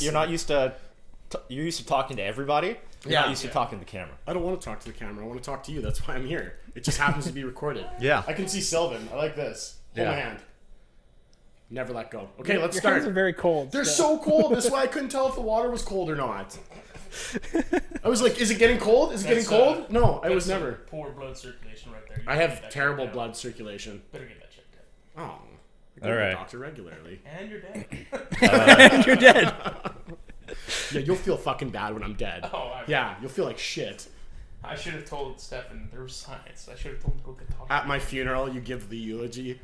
You're not used to. You're used to talking to everybody. You're not used to talking to the camera. I don't want to talk to the camera. I want to talk to you. That's why I'm here. It just happens to be recorded. Yeah. I can see Sylvan. I like this. Hold my hand. Never let go. Okay, let's Your start. hands are very cold. They're so cold. That's why I couldn't tell if the water was cold or not. I was like, is it getting cold? Is it getting cold? No, I was never. Poor blood circulation right there. I have terrible blood circulation. Better get that checked out. Oh. I go to the doctor regularly. And you're dead. And you're dead. Yeah, you'll feel fucking bad when I'm dead. Yeah, you'll feel like shit. I should have told Stefan there was signs. I should have told him to go get doctor. At my funeral, you give the eulogy,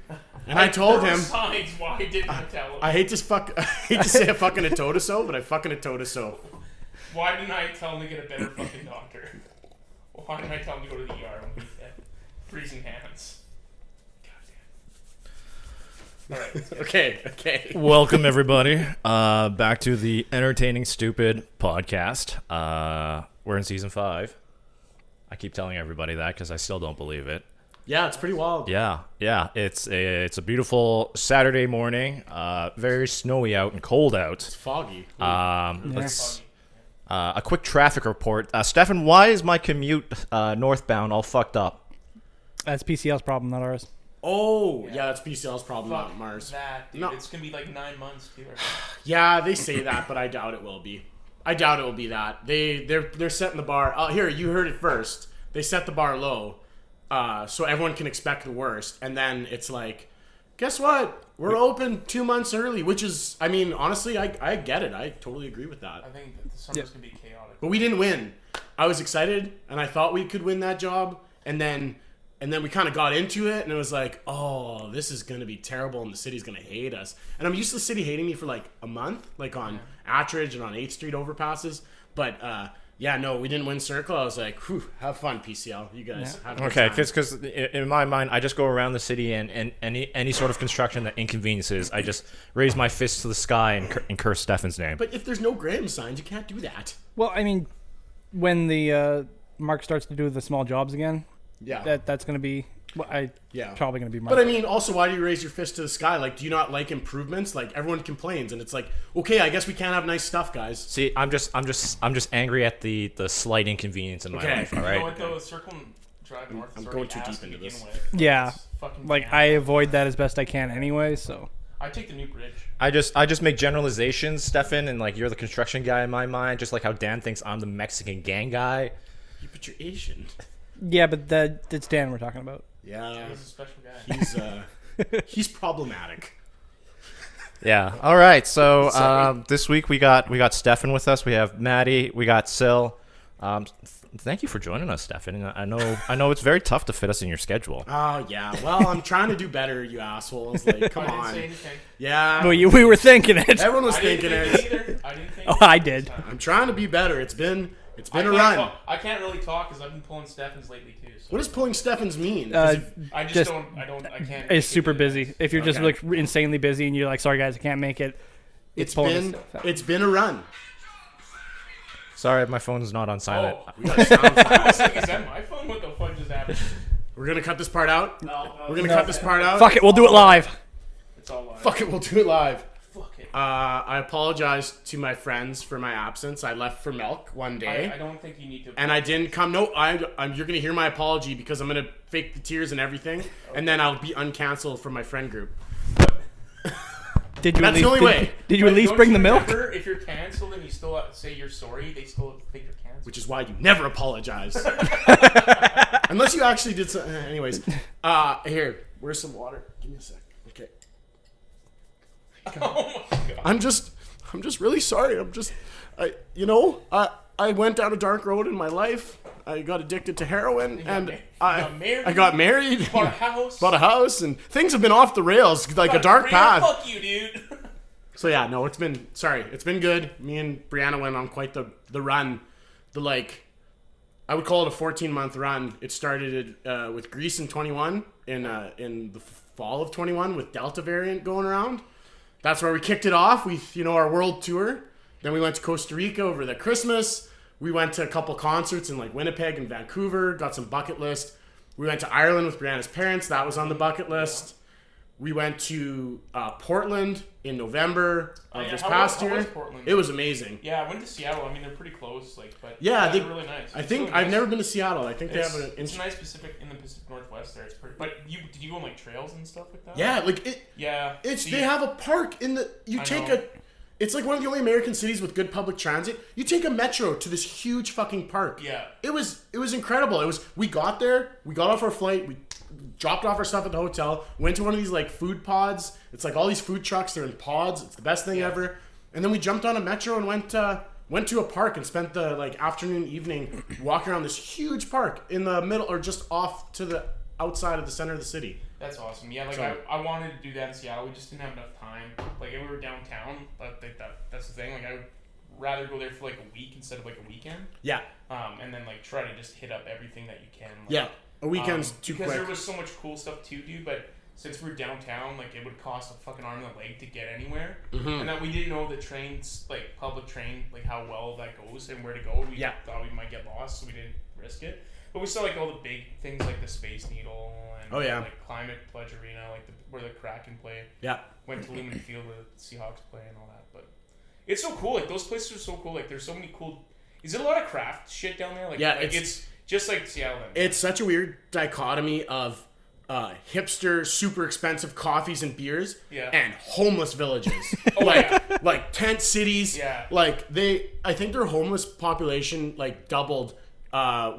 and I told him. Signs. Why didn't I tell him? I hate to say I fucking a told so, but I fucking a told so. Why didn't I tell him to get a better fucking doctor? Why didn't I tell him to go to the ER when he's dead? Freezing hands. Goddamn. All right. Okay. Welcome everybody back to the Entertaining Stupid podcast. We're in season 5. I keep telling everybody that because I still don't believe it. Yeah, it's pretty wild. Yeah. It's a beautiful Saturday morning. Very snowy out and cold out. It's foggy. Let's a quick traffic report. Stefan, why is my commute northbound all fucked up? That's PCL's problem, not ours. Oh, yeah, that's PCL's problem, Fuck not Mars. that, dude. No. It's gonna be like 9 months too. Yeah, they say that, but I doubt it will be. I doubt it will be that. They're setting the bar. Here, you heard it first. They set the bar low, so everyone can expect the worst. And then it's like, guess what? We're open 2 months early, which is, I mean, honestly, I get it. I totally agree with that. I think that the summer's gonna be chaotic. But we didn't win. I was excited, and I thought we could win that job, and then we kind of got into it, and it was like, oh, this is going to be terrible, and the city's going to hate us. And I'm used to the city hating me for like a month, like on Attridge and on 8th Street overpasses. But, no, we didn't win Circle. I was like, whew, have fun, PCL. You guys have a good time. Because in my mind, I just go around the city and any sort of construction that inconveniences, I just raise my fist to the sky and curse Stefan's name. But if there's no Graham signs, you can't do that. Well, I mean, when the Mark starts to do the small jobs again, that's going to be probably going to be Mark. But I mean, also, why do you raise your fist to the sky? Like, do you not like improvements? Like, everyone complains, and it's like, okay, I guess we can't have nice stuff, guys. See, I'm just angry at the slight inconvenience in my life. All right. You know what though? Circle and Drive North. I'm going too deep into this. Yeah, like I avoid that as best I can anyway. So I take the new bridge. I just make generalizations, Stefan, and like you're the construction guy in my mind, just like how Dan thinks I'm the Mexican gang guy. But you're Asian. Yeah, but that's Dan we're talking about. Yeah, He's a special guy. He's problematic. Yeah. All right. So this week we got Stefan with us. We have Matty. We got Sil. Thank you for joining us, Stefan. I know it's very tough to fit us in your schedule. Oh yeah. Well, I'm trying to do better, you assholes. Like, come I didn't on. say anything. Yeah. Well, we were thinking it. Everyone was I thinking didn't it. think either. I didn't think Oh, I did. I'm trying to be better. It's been a I run. I can't really talk because I've been pulling Stefan's lately too. So. What does pulling Stefan's mean? 'Cause I just I can't. It's super busy. If you're just Okay. like insanely busy and you're like, sorry guys, I can't make it. it's pulling been a run. Sorry, my phone's not on silent. We got sound I files. was like, is that my phone? What the fuck just happened? We're gonna cut this part out. No, We're gonna cut this part out. Fuck it, we'll do it live. It's all live. Fuck it, we'll do it live. Fuck it. I apologize to my friends for my absence. I left for milk one day. I don't think you need to. And I didn't come. No, you're gonna hear my apology because I'm gonna fake the tears and everything, and then I'll be uncanceled from my friend group. Did you That's the only way. Did you But at least don't bring you the milk? remember, if you're canceled and you still say you're sorry, they still think you're canceled. Which is why you never apologize, unless you actually did something. Anyways, here, where's some water? Give me a sec. Okay. Oh my god. I'm just really sorry. I went down a dark road in my life. I got addicted to heroin, and I got married. Bought a house. Bought a house, and things have been off the rails, like a dark Brianna, path. Fuck you, dude. So yeah, no, it's been good. Me and Brianna went on quite the run. I would call it a 14-month run. It started with Greece in 21, in the fall of 21 with Delta variant going around. That's where we kicked it off. Our world tour. Then we went to Costa Rica over the Christmas. We went to a couple concerts in like Winnipeg and Vancouver. Got some bucket list. We went to Ireland with Brianna's parents. That was on the bucket list. We went to Portland in November of this how past year. was Portland? It was amazing. Yeah, I went to Seattle. I mean, they're pretty close, but they're really nice. I think I've never been to Seattle. I think it's they have it's nice in the Pacific Northwest there. It's pretty. But did you go on like trails and stuff like that? Yeah, like it. Yeah, They have a park in the. It's like one of the only American cities with good public transit. You take a metro to this huge fucking park. Yeah. It was incredible. We got there, we got off our flight, we dropped off our stuff at the hotel, went to one of these like food pods. It's like all these food trucks, they're in pods. It's the best thing ever. And then we jumped on a metro and went to a park and spent the like afternoon, evening walking around this huge park in the middle or just off to the outside of the center of the city. That's awesome. Yeah, like I wanted to do that in Seattle. We just didn't have enough time. Like, we were downtown, but that's the thing. Like, I would rather go there for like a week instead of like a weekend. Yeah. And then like try to just hit up everything that you can. Like, yeah. A weekend's too quick. Because there was so much cool stuff to do, but since we're downtown, like it would cost a fucking arm and a leg to get anywhere. Mm-hmm. And that we didn't know the trains, like public train, like how well that goes and where to go. We thought we might get lost, so we didn't risk it. But we saw like all the big things like the Space Needle and like Climate Pledge Arena, like where the Kraken play. Yeah. Went to Lumen Field where the Seahawks play and all that. But it's so cool. Like those places are so cool. Like there's so many cool. Is it a lot of craft shit down there? Like it's just like Seattle. Then. It's such a weird dichotomy of hipster, super expensive coffees and beers, and homeless villages, like tent cities. Yeah. Like I think their homeless population like doubled.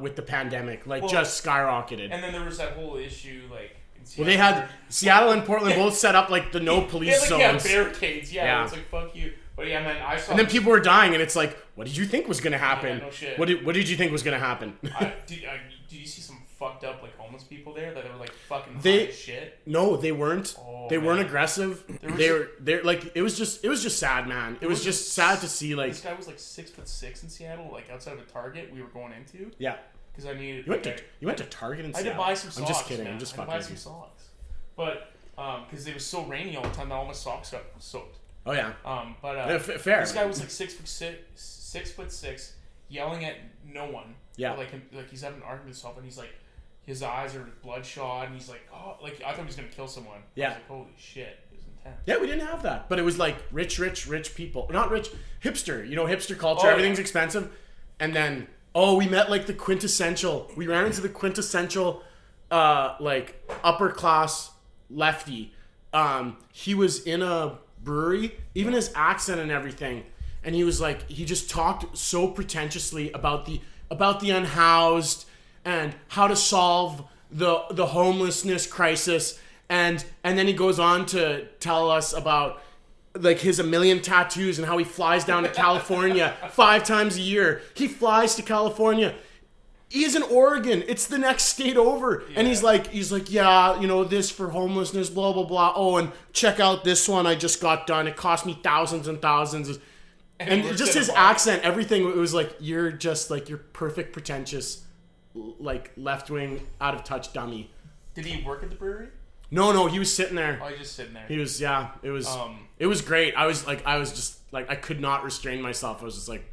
With the pandemic, just skyrocketed. And then there was that whole issue, like in Seattle. Well, they had Seattle and Portland both set up like the no police zones. Yeah, barricades. Yeah, it's like fuck you. But yeah, man, I saw. And then people were dying, and it's like, what did you think was gonna happen? Yeah, no shit. What did you think was gonna happen? Did you see some fucked up like homeless people there that were like fucking high as shit? No, they weren't. They weren't aggressive. They're like it was just sad, man. It was just sad to see like this guy was like 6'6" in Seattle, like outside of a Target we were going into. Yeah. Because I needed. You went to Target in Seattle. I had to buy some socks. I'm just kidding. Man. I'm just fucking. I had to buy some socks, but because it was so rainy all the time that all my socks got soaked. Oh yeah. Fair. This guy was like 6'6", yelling at no one. Yeah. Like he's having an argument with himself, and he's like, his eyes are bloodshot, and he's like, oh, like I thought he was gonna kill someone. Yeah. I was like, holy shit, it was intense. Yeah, we didn't have that, but it was like rich people, not rich, hipster. You know, hipster culture. Everything's expensive, and then we met like the quintessential. We ran into the quintessential, like upper class lefty. He was in a brewery, even his accent and everything, and he was like, he just talked so pretentiously about the unhoused and how to solve the homelessness crisis, and then he goes on to tell us about like his 1 million tattoos and how he flies down to California 5 times a year. He flies to California. He's in Oregon. It's the next state over. Yeah. And he's like, yeah, you know, this for homelessness, blah, blah, blah. Oh, and check out this one I just got done. It cost me thousands and thousands. And just his accent, everything, it was like, you're just like, you're perfect, pretentious, like left-wing, out-of-touch dummy. Did he work at the brewery? No, he was sitting there. Oh, he was just sitting there. He was, it was great. I was just like, I could not restrain myself. I was just like,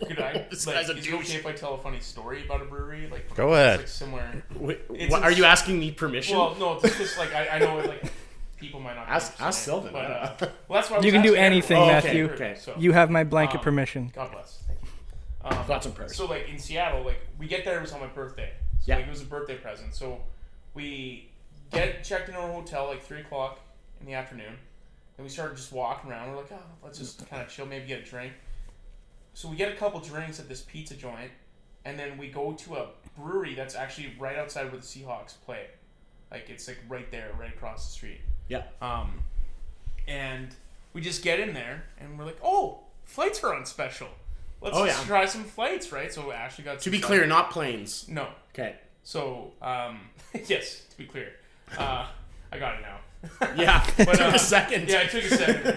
could I? This guy's a douche. Is it okay if I tell a funny story about a brewery? Like, go ahead. Like similar. Are you asking me permission? Well, no, it's just like I know it, like people might not. Ask Sylvan. But, well, that's why you can do anything, Matthew. Okay. So, you have my blanket permission. God bless. Thank you. Got some prayers. So like in Seattle, like we get there, it was on my birthday. So like, it was a birthday present. So we get checked into our hotel like 3:00 in the afternoon, and we started just walking around. We're like, oh, let's just kind of chill, maybe get a drink. So we get a couple drinks at this pizza joint, and then we go to a brewery that's actually right outside where the Seahawks play. Like it's like right there, right across the street. Yeah. And we just get in there, and we're like, oh, flights are on special. Let's try some flights, right? So Ashley got. To be clear, not planes. No. Okay. So, yes, to be clear, I got it now. Yeah. But, took a second. Yeah, it took a second.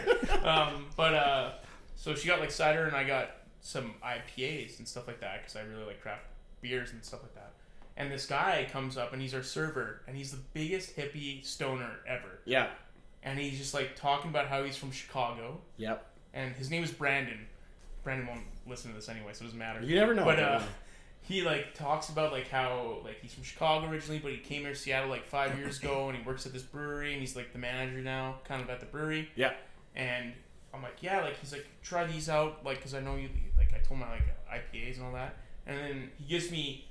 So she got like cider, and I got some IPAs and stuff like that because I really like craft beers and stuff like that. And this guy comes up, and he's our server, and he's the biggest hippie stoner ever. Yeah. And he's just like talking about how he's from Chicago. Yep. And his name is Brandon. Brandon won't listen to this anyway, so it doesn't matter. You never know. But he like talks about like how like he's from Chicago originally, but he came here to Seattle like 5 years ago, and he works at this brewery, and he's like the manager now, kind of at the brewery. Yeah. And I'm like, yeah, like he's like, try these out, like, because I know you, like, I told him I like IPAs and all that, and then he gives me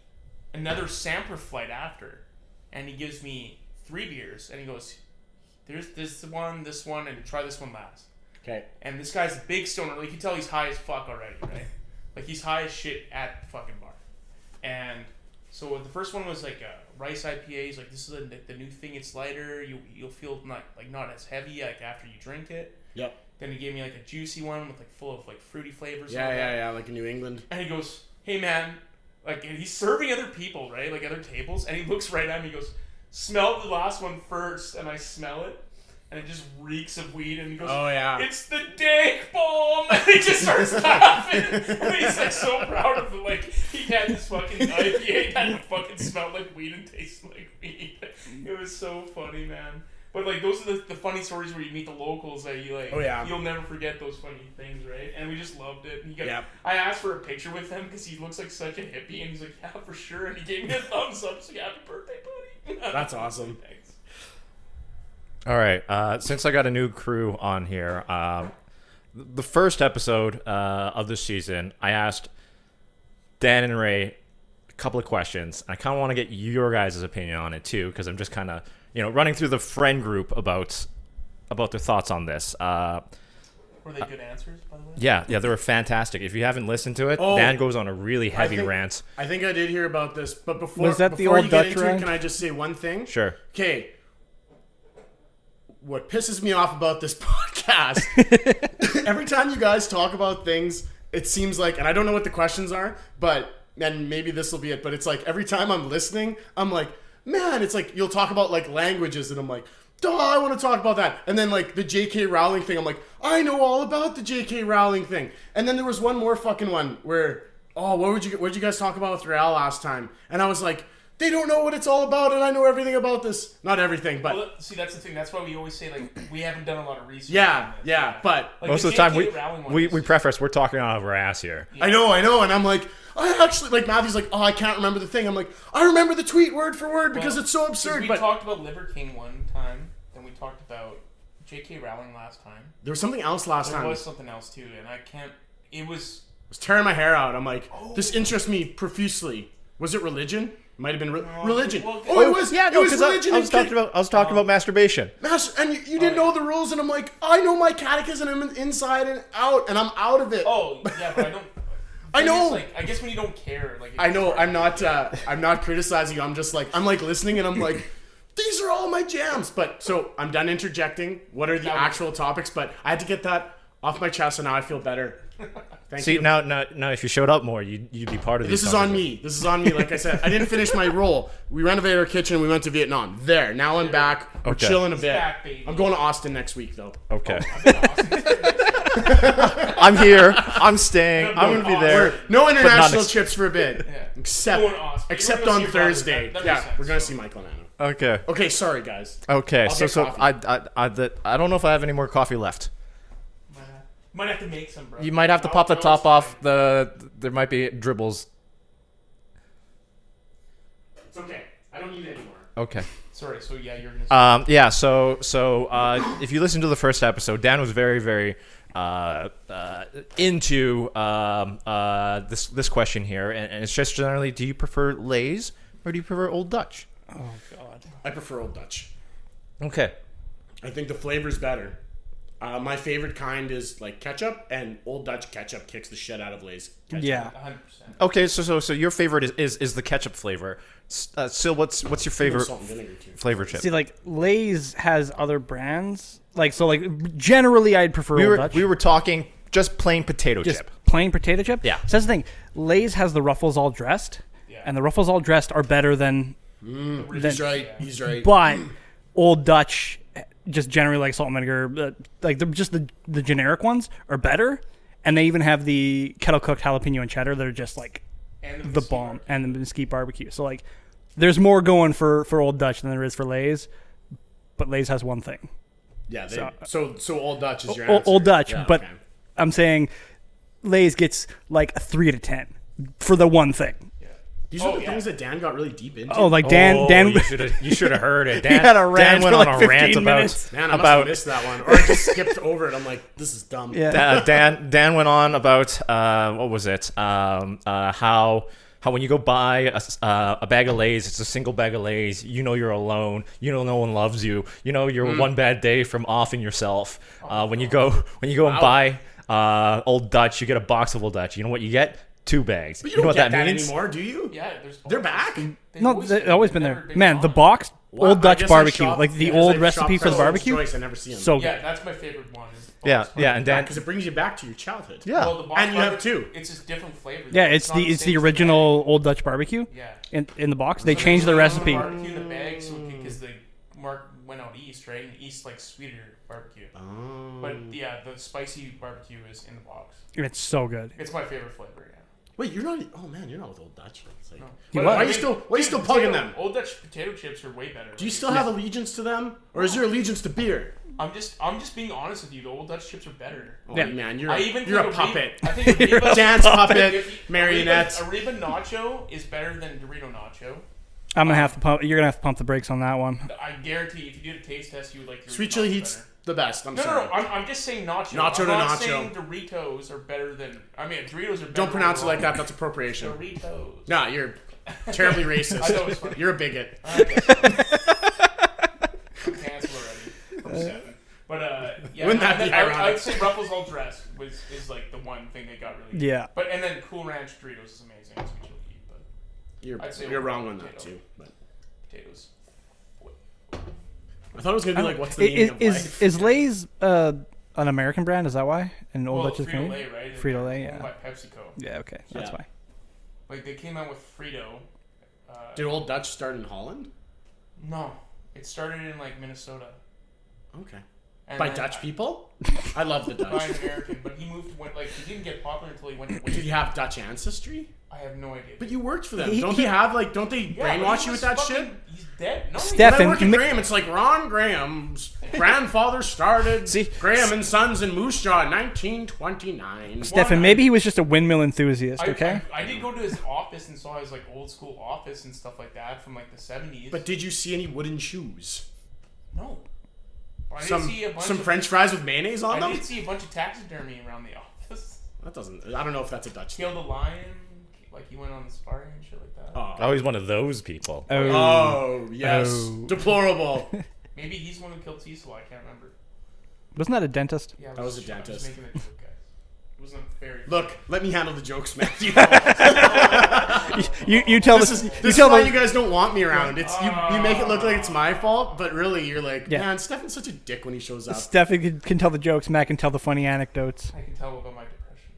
another sampler flight after, and he gives me 3 beers, and he goes, there's this one, and try this one last. Okay. And this guy's a big stoner. Like, you can tell he's high as fuck already, right? Like, he's high as shit at the fucking bar. And so the first one was like a rice IPA. He's like, this is the new thing. It's lighter. You'll feel not as heavy like after you drink it. Yep. Then he gave me like a juicy one with like full of like fruity flavors. Yeah, like in New England. And he goes, hey man, like, and he's serving other people, right? Like other tables. And he looks right at me. He goes, smell the last one first. And I smell it. And it just reeks of weed, and he goes, oh, yeah. It's the dick bomb! And he just starts laughing. And he's like so proud of it. Like, he had this fucking IPA that fucking smelled like weed and tasted like weed. It was so funny, man. But like, those are the funny stories where you meet the locals that you like, you'll never forget those funny things, right? And we just loved it. And I asked for a picture with him because he looks like such a hippie, and he's like, yeah, for sure. And he gave me a thumbs up, so happy birthday, buddy. That's awesome. Thanks. All right. Since I got a new crew on here, the first episode of this season, I asked Dan and Ray a couple of questions. I kind of want to get your guys' opinion on it too, because I'm just kind of running through the friend group about their thoughts on this. Were they good answers, by the way? Yeah, they were fantastic. If you haven't listened to it, Dan goes on a really heavy rant. I think I did hear about this, but before Was that the before old you get Dutch into rant? it, can I just say one thing? Sure. Okay. What pisses me off about this podcast, every time you guys talk about things, it seems like, and I don't know what the questions are, and maybe this will be it, but it's like every time I'm listening, I'm like, man, it's like you'll talk about like languages, and I'm like, duh, I want to talk about that. And then like the J.K. Rowling thing, I'm like, I know all about the J.K. Rowling thing. And then there was one more fucking one where, what did you guys talk about with Real last time? And I was like, they don't know what it's all about, and I know everything about this. Not everything, but... Well, see, that's the thing. That's why we always say, like, we haven't done a lot of research. Yeah, but... Like, most of the time, we preface, we're talking out of our ass here. Yeah. I know, and I'm like, I actually... Like, Matthew's like, I can't remember the thing. I'm like, I remember the tweet word for word because it's so absurd. We talked about Liver King one time, then we talked about J.K. Rowling last time. There was something else last time. There was something else, too, and I can't... It was... I was tearing my hair out. I'm like, this interests me profusely. Was it religion? Might have been religion. Well, it was. Yeah, no, because I was talking about masturbation. And you didn't know the rules, and I'm like, I know my catechism inside and out, and I'm out of it. Oh, yeah, but I don't. I know. Like, I guess when you don't care, like. I know. I'm not criticizing you. I'm just like, I'm like listening, and I'm like, these are all my jams. But so I'm done interjecting. What are the actual topics? But I had to get that off my chest, and now I feel better. Thank you. Now, if you showed up more, you'd be part of this. This is on me. This is on me. Like I said, I didn't finish my role. We renovated our kitchen. We went to Vietnam. There. Now I'm back. We're chilling a bit. I'm going to Austin next week, though. Okay. I'm here. I'm staying. I'm going to be there. No international trips for a bit. Yeah. Except on Thursday. We're going to see Michael Nano. Okay. Okay, sorry, guys. Okay, so I don't know if I have any more coffee left. Might have to make some, bro. You might have to pop the top off. There might be dribbles. It's okay. I don't need it anymore. Okay. Sorry. So yeah, you're gonna. Yeah. So if you listen to the first episode, Dan was very, very into this question here, and it's just generally, do you prefer Lay's or do you prefer Old Dutch? Oh God. I prefer Old Dutch. Okay. I think the flavor's better. My favorite kind is like ketchup, and Old Dutch ketchup kicks the shit out of Lay's ketchup. Yeah, 100%. Okay, so your favorite is the ketchup flavor. Sil, what's your favorite Salt and vinegar too. flavor chip? see, like Lay's has other brands. Like generally, I'd prefer Old Dutch. We were talking just plain potato chip. Plain potato chip. Yeah. So that's the thing. Lay's has the Ruffles all dressed, and the Ruffles all dressed are better than. He's right. He's right. But Old Dutch, just generally like salt and vinegar, like the generic ones are better, and they even have the kettle cooked jalapeno and cheddar that are just like the bomb, and the mesquite barbecue. So like, there's more going for Old Dutch than there is for Lay's, but Lay's has one thing. Yeah. So Old Dutch is your answer. Old Dutch, yeah, but okay. I'm saying Lay's gets like a 3 out of 10 for the one thing. These are the things that Dan got really deep into. Oh, like Dan. You should have heard it. Dan, He had a rant Dan went for on like a rant 15 about minutes. Man, I must have missed that one. Or I just skipped over it. I'm like, this is dumb. Yeah. Dan went on about what was it? How when you go buy a bag of Lay's, it's a single bag of Lay's. You know you're alone. You know no one loves you. You know you're one bad day from offing yourself. When you go and buy Old Dutch, you get a box of Old Dutch. You know what you get? 2 bags. But you know don't what get that means? anymore, do you? Yeah, They're back? They've always been there. Man, the gone. box, Wow, Old I Dutch guess I barbecue, shop- like the because old I recipe shop for the Soul's barbecue. Choice, I never see them. So good. Yeah, that's my favorite one. Is Yeah, box yeah, and Dan. because it brings you back to your childhood. Yeah. Well, the box And you have barbecue, 2. It's just different flavors. Yeah, it's not the same original Old Dutch barbecue. Yeah. In the box, they So changed the put recipe. Barbecue in the bag, so because the Mark went out east, right? And east like sweeter barbecue. Oh. But yeah, the spicy barbecue is in the box. It's so good. It's my favorite flavor. Yeah. Wait, you're not. Oh man, you're not with Old Dutch. It's like, No. He But, was. Why are you still plugging them? Old Dutch potato chips are way better. Do you still have allegiance to them, or is your allegiance to beer? I'm just being honest with you. The Old Dutch chips are better. Oh Yeah. man, you're I even you're a think puppet. I think Ariba, Dance puppet, if you- marionette. Ariba Nacho is better than Dorito Nacho. I'm gonna have to pump. You're gonna have to pump the brakes on that one. I guarantee if you did a taste test, you would like Dorito Sweet chili Nacho heat's better. the best. I'm No, sorry. no, no. I'm just saying nacho. Nacho I'm to not nacho. saying Doritos are better than. I mean, Doritos are better. Don't pronounce it overall. like that. That's appropriation. Doritos. Nah, you're terribly I racist. thought it was funny. You're a bigot. I'm canceled already from 7. But yeah, Wouldn't that be I ironic? would say Ruffles All Dressed is like the one thing they got really. Yeah. But and then Cool Ranch Doritos is amazing. That's what you'll eat, but I'd say You're wrong overall on that potato. too. But Potatoes. I thought it was gonna be like, what's the meaning of life? Is Lay's an American brand? Is that why? And Old Well, Dutch is Frito-Lay, Canadian? right? Frito-Lay, Owned yeah. by PepsiCo. Yeah. Okay, that's Yeah. why. Like they came out with Frito. Did Old Dutch start in Holland? No, it started in like Minnesota. Okay. And By then Dutch people? I love the By Dutch. an American, but he moved. He didn't get popular until he went to. Did he have Dutch ancestry? I have no idea. But you worked for them. He- Don't he- they have like? Don't they Yeah, but brainwash he you was with that fucking- shit? He's dead. No, Stefan- When I work at Mi- Graham, it's like Ron Graham's grandfather started See- Graham and Sons in Moose Jaw in 1929. Stefan, maybe he was just a windmill enthusiast. Okay. I did go to his office and saw his like old school office and stuff like that from like the 70s. But did you see any wooden shoes? no. I did Some see a bunch some of, French fries with mayonnaise on I them? did see a bunch of taxidermy around the office. That doesn't. I don't know if that's a Dutch thing. Killed a lion. Like he went on the safari and shit like that. Oh, he's one of those people. Oh yes, Oh. deplorable. Maybe he's the one who killed Cecil. I can't remember. Wasn't that a dentist? Yeah, That was a I dentist. making a joke, guys. It wasn't very. Look, let me handle the jokes, Matthew. You tell this this. is You tell why the. you guys don't want me around. It's you make it look like it's my fault, but really you're like, Yeah. man, Stefan's such a dick when he shows up. Stefan can tell the jokes. Matt can tell the funny anecdotes. I can tell about my depression.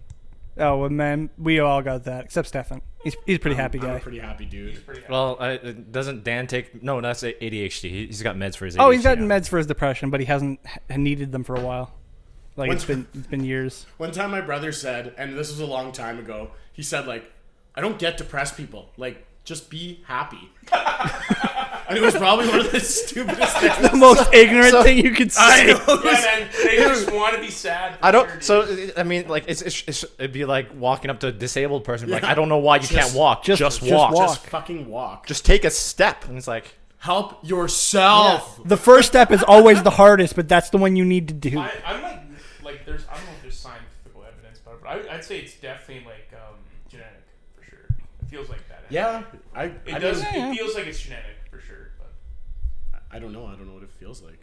Oh well, man, we all got that except Stefan. He's a pretty happy I'm guy. a pretty happy dude. He's pretty happy. Well, doesn't Dan take? No, that's ADHD. He's got meds for his ADHD. Oh, he's got now. meds for his depression, but he hasn't needed them for a while. Like it's been years. One time my brother said, and this was a long time ago, he said like, I don't get depressed people. Like, just be happy. And it was probably one of the stupidest things. The most ignorant thing you could say. I know. Yeah, man, they just want to be sad. I don't. Sure, So dude. I mean, like it'd be like walking up to a disabled person, and be like, I don't know why you can't walk. Just walk. walk. Just fucking walk. Just take a step, and it's like, help yourself. The first step is always the hardest, but that's the one you need to do. I'm like there's I don't know if there's scientific evidence about it, but I'd say it's definitely like genetic for sure. It feels like that. Yeah, It does. It feels like it's genetic for sure. But I don't know. I don't know what it feels like.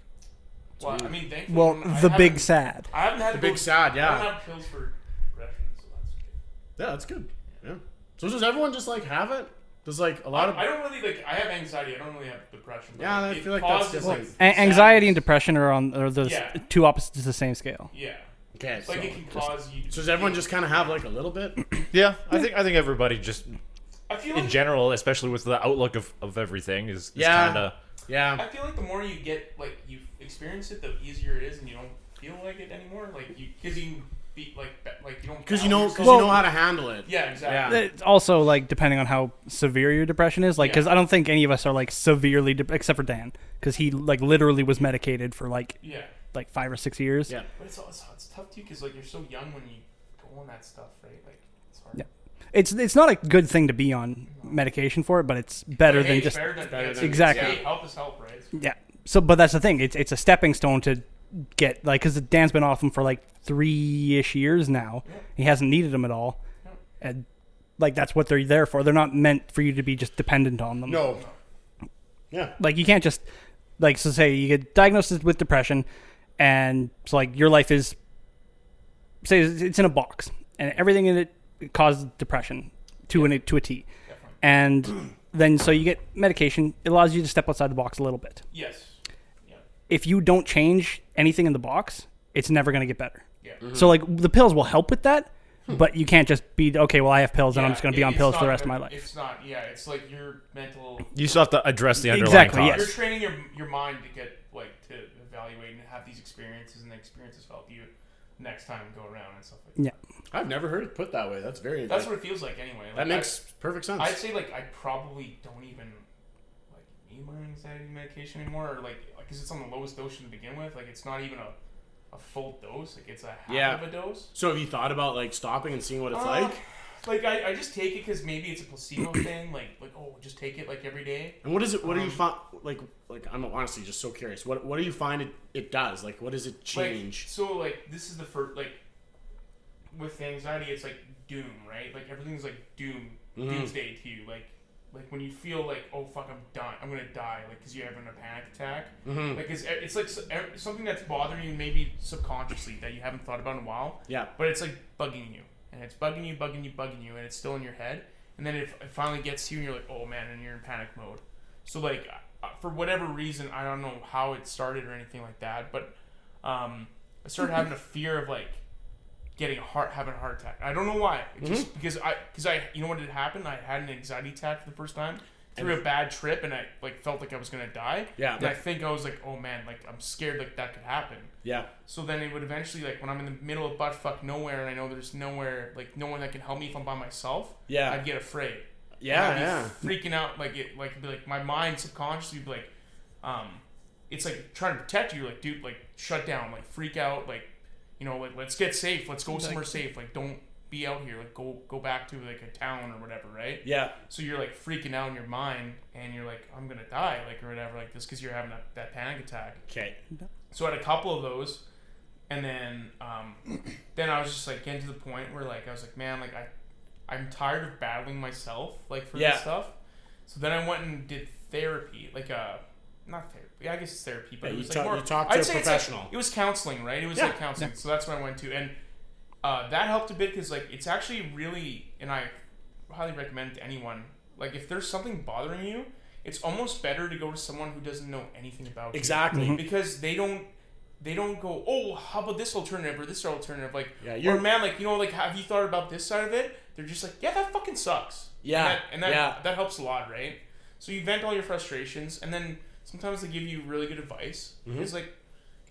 well, I mean, thankfully, Well, I the big haven't- sad. I haven't had The big pills- sad, I yeah. haven't had pills for depression, so that's good. Yeah, that's good. Yeah. So does everyone just like have it? Does like a lot of I don't really like. I have anxiety. I don't really have depression. But Yeah, I it feel like that's causes, different. like, Anxiety and sadness. depression are the Yeah. two opposites of the same scale. Yeah, okay. like it can cause you. So does everyone just kind of have like a little bit? yeah. I think everybody just I feel in like general, especially with the outlook of everything, is Yeah. kind of. Yeah. I feel like the more you get, like you experience it, the easier it is, and you don't feel like it anymore. Like you, because you can be like you don't. Because battle you yourself. know how to handle it. Yeah, exactly. Yeah. It's also like depending on how severe your depression is, like because Yeah. I don't think any of us are like severely except for Dan, because he like literally was medicated for like Yeah, 5 or 6 years. Yeah. but it's tough too, because like you're so young when you go on that stuff, right? Like it's hard. Yeah. It's not a good thing to be on medication for it, but it's better Hey, than it's just better than, better yeah, than- Exactly. Hey, help is help, right? yeah. So, but that's the thing. It's a stepping stone to get like because Dan's been off him for like 3-ish years now. Yeah. He hasn't needed them at all, Yeah. and like that's what they're there for. They're not meant for you to be just dependent on them. No. Yeah. Like you can't just like so say you get diagnosed with depression, and so like your life is say it's in a box and everything in it causes depression to a T, Definitely. and then so you get medication. It allows you to step outside the box a little bit. Yes. Yeah. If you don't change anything in the box, it's never going to get better. Yeah. So like the pills will help with that, but you can't just be okay. Well, I have pills, and I'm Yeah, just going to be on it's pills for the not rest of my good. life. It's not. Yeah. It's like your mental. You still have to address the underlying Exactly, cause. yes. You're training your mind to get like to evaluate and have these experiences, and the experiences help you next time go around and stuff like that. Yeah. I've never heard it put that way. That's very. That's what it feels like anyway. Like, that makes perfect sense. I'd say like I probably don't even like need my anxiety medication anymore, or like because it's on the lowest dose to begin with. Like it's not even a full dose. Like it's a half of a dose. So have you thought about like stopping and seeing what it's like? Like I just take it because maybe it's a placebo thing. Like oh, just take it like every day. And what is it? What do you find? Like I'm honestly just so curious. What do you find it does? Like what does it change? Like, so like this is the first like with anxiety, it's like doom, right? Like everything's like doomsday to you. Like when you feel like oh fuck I'm gonna die, like because you're having a panic attack. Like it's like something that's bothering you maybe subconsciously that you haven't thought about in a while. Yeah. But it's like bugging you, and it's bugging you, and it's still in your head. And then it finally gets to you, and you're like, oh man, and you're in panic mode. So like for whatever reason, I don't know how it started or anything like that, but I started having a fear of like having a heart attack. I don't know why. It just because I you know what had happened? I had an anxiety attack for the first time through a bad trip, and I like felt like I was gonna die. Yeah. And I think I was like, oh man, like I'm scared like that could happen. Yeah. So then it would eventually like when I'm in the middle of buttfuck nowhere and I know there's nowhere like no one that can help me if I'm by myself. Yeah. I'd get afraid. Yeah. And Yeah. I'd be freaking out like it like be like my mind subconsciously would be like it's like trying to protect you like dude like shut down like freak out like you know like let's get safe, let's go somewhere safe, like don't be out here, like go back to like a town or whatever, right? Yeah. So you're like freaking out in your mind and you're like I'm gonna die like or whatever like this because you're having that panic attack. Okay. So I had a couple of those, and then I was just like getting to the point where like I was like man like I'm tired of battling myself like for this stuff. So then I went and did therapy like not therapy. I guess it's therapy, but Yeah, it was you like more. you talk to I'd a say it's like- professional. it was counseling, right? It was like counseling. So that's what I went to, and that helped a bit because like it's actually really, and I highly recommend it to anyone. Like if there's something bothering you, it's almost better to go to someone who doesn't know anything about Exactly. you because they don't go, oh, how about this alternative or this alternative? Like, Yeah, or man, like, you know, like, have you thought about this side of it? They're just like, yeah, that fucking sucks. Yeah, And that helps a lot, right? So you vent all your frustrations, and then sometimes they give you really good advice. It's like,